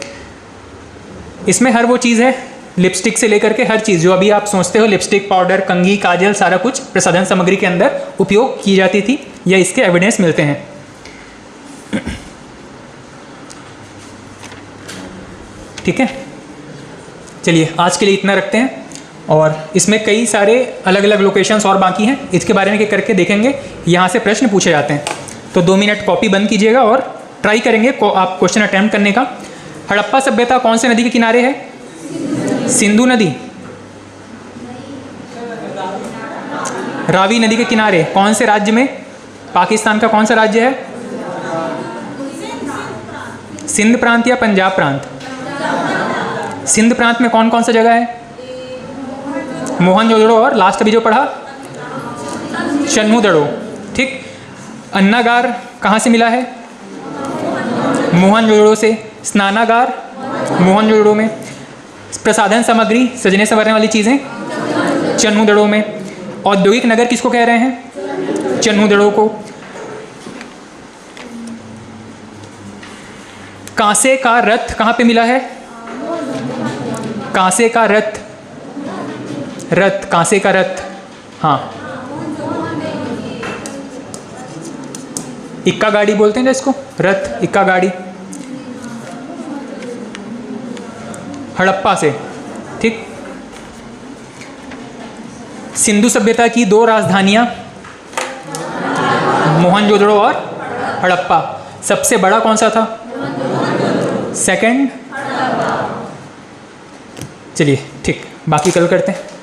इसमें हर वो चीज़ है, लिपस्टिक से लेकर के हर चीज़ जो अभी आप सोचते हो, लिपस्टिक, पाउडर, कंघी, काजल, सारा कुछ प्रसाधन सामग्री के अंदर उपयोग की जाती थी, या इसके एविडेंस मिलते हैं। ठीक है, चलिए आज के लिए इतना रखते हैं। और इसमें कई सारे अलग अलग लोकेशंस और बाकी हैं, इसके बारे में करके देखेंगे। यहाँ से प्रश्न पूछे जाते हैं, तो 2 मिनट कॉपी बंद कीजिएगा और ट्राई करेंगे आप क्वेश्चन अटैम्प्ट करने का। हड़प्पा सभ्यता कौन से नदी के किनारे है? सिंधु नदी। रावी नदी के किनारे। कौन से राज्य में? पाकिस्तान का कौन सा राज्य है? सिंध प्रांत या पंजाब प्रांत? सिंध प्रांत में कौन कौन सा जगह है? मोहनजोदड़ो, और लास्ट अभी जो पढ़ा चन्नू दड़ो। ठीक, अन्नागार कहाँ से मिला है? मोहनजोदड़ो से। स्नानागार मोहनजोदड़ो में। प्रसाधन सामग्री, सजने संवरने वाली चीज़ें, चन्हुदड़ो में। औद्योगिक नगर किसको कह रहे हैं? चन्हुदड़ो को। कांसे का रथ कहाँ पे मिला है? कांसे का रथ, रथ, कांसे का रथ, हाँ, इक्का गाड़ी बोलते हैं ना इसको, रथ, इक्का गाड़ी। हड़प्पा से, ठीक। सिंधु सभ्यता की 2 राजधानियां, मोहनजोदड़ो और हड़प्पा। सबसे बड़ा कौन सा था? सेकंड। चलिए ठीक, बाकी कल करते हैं।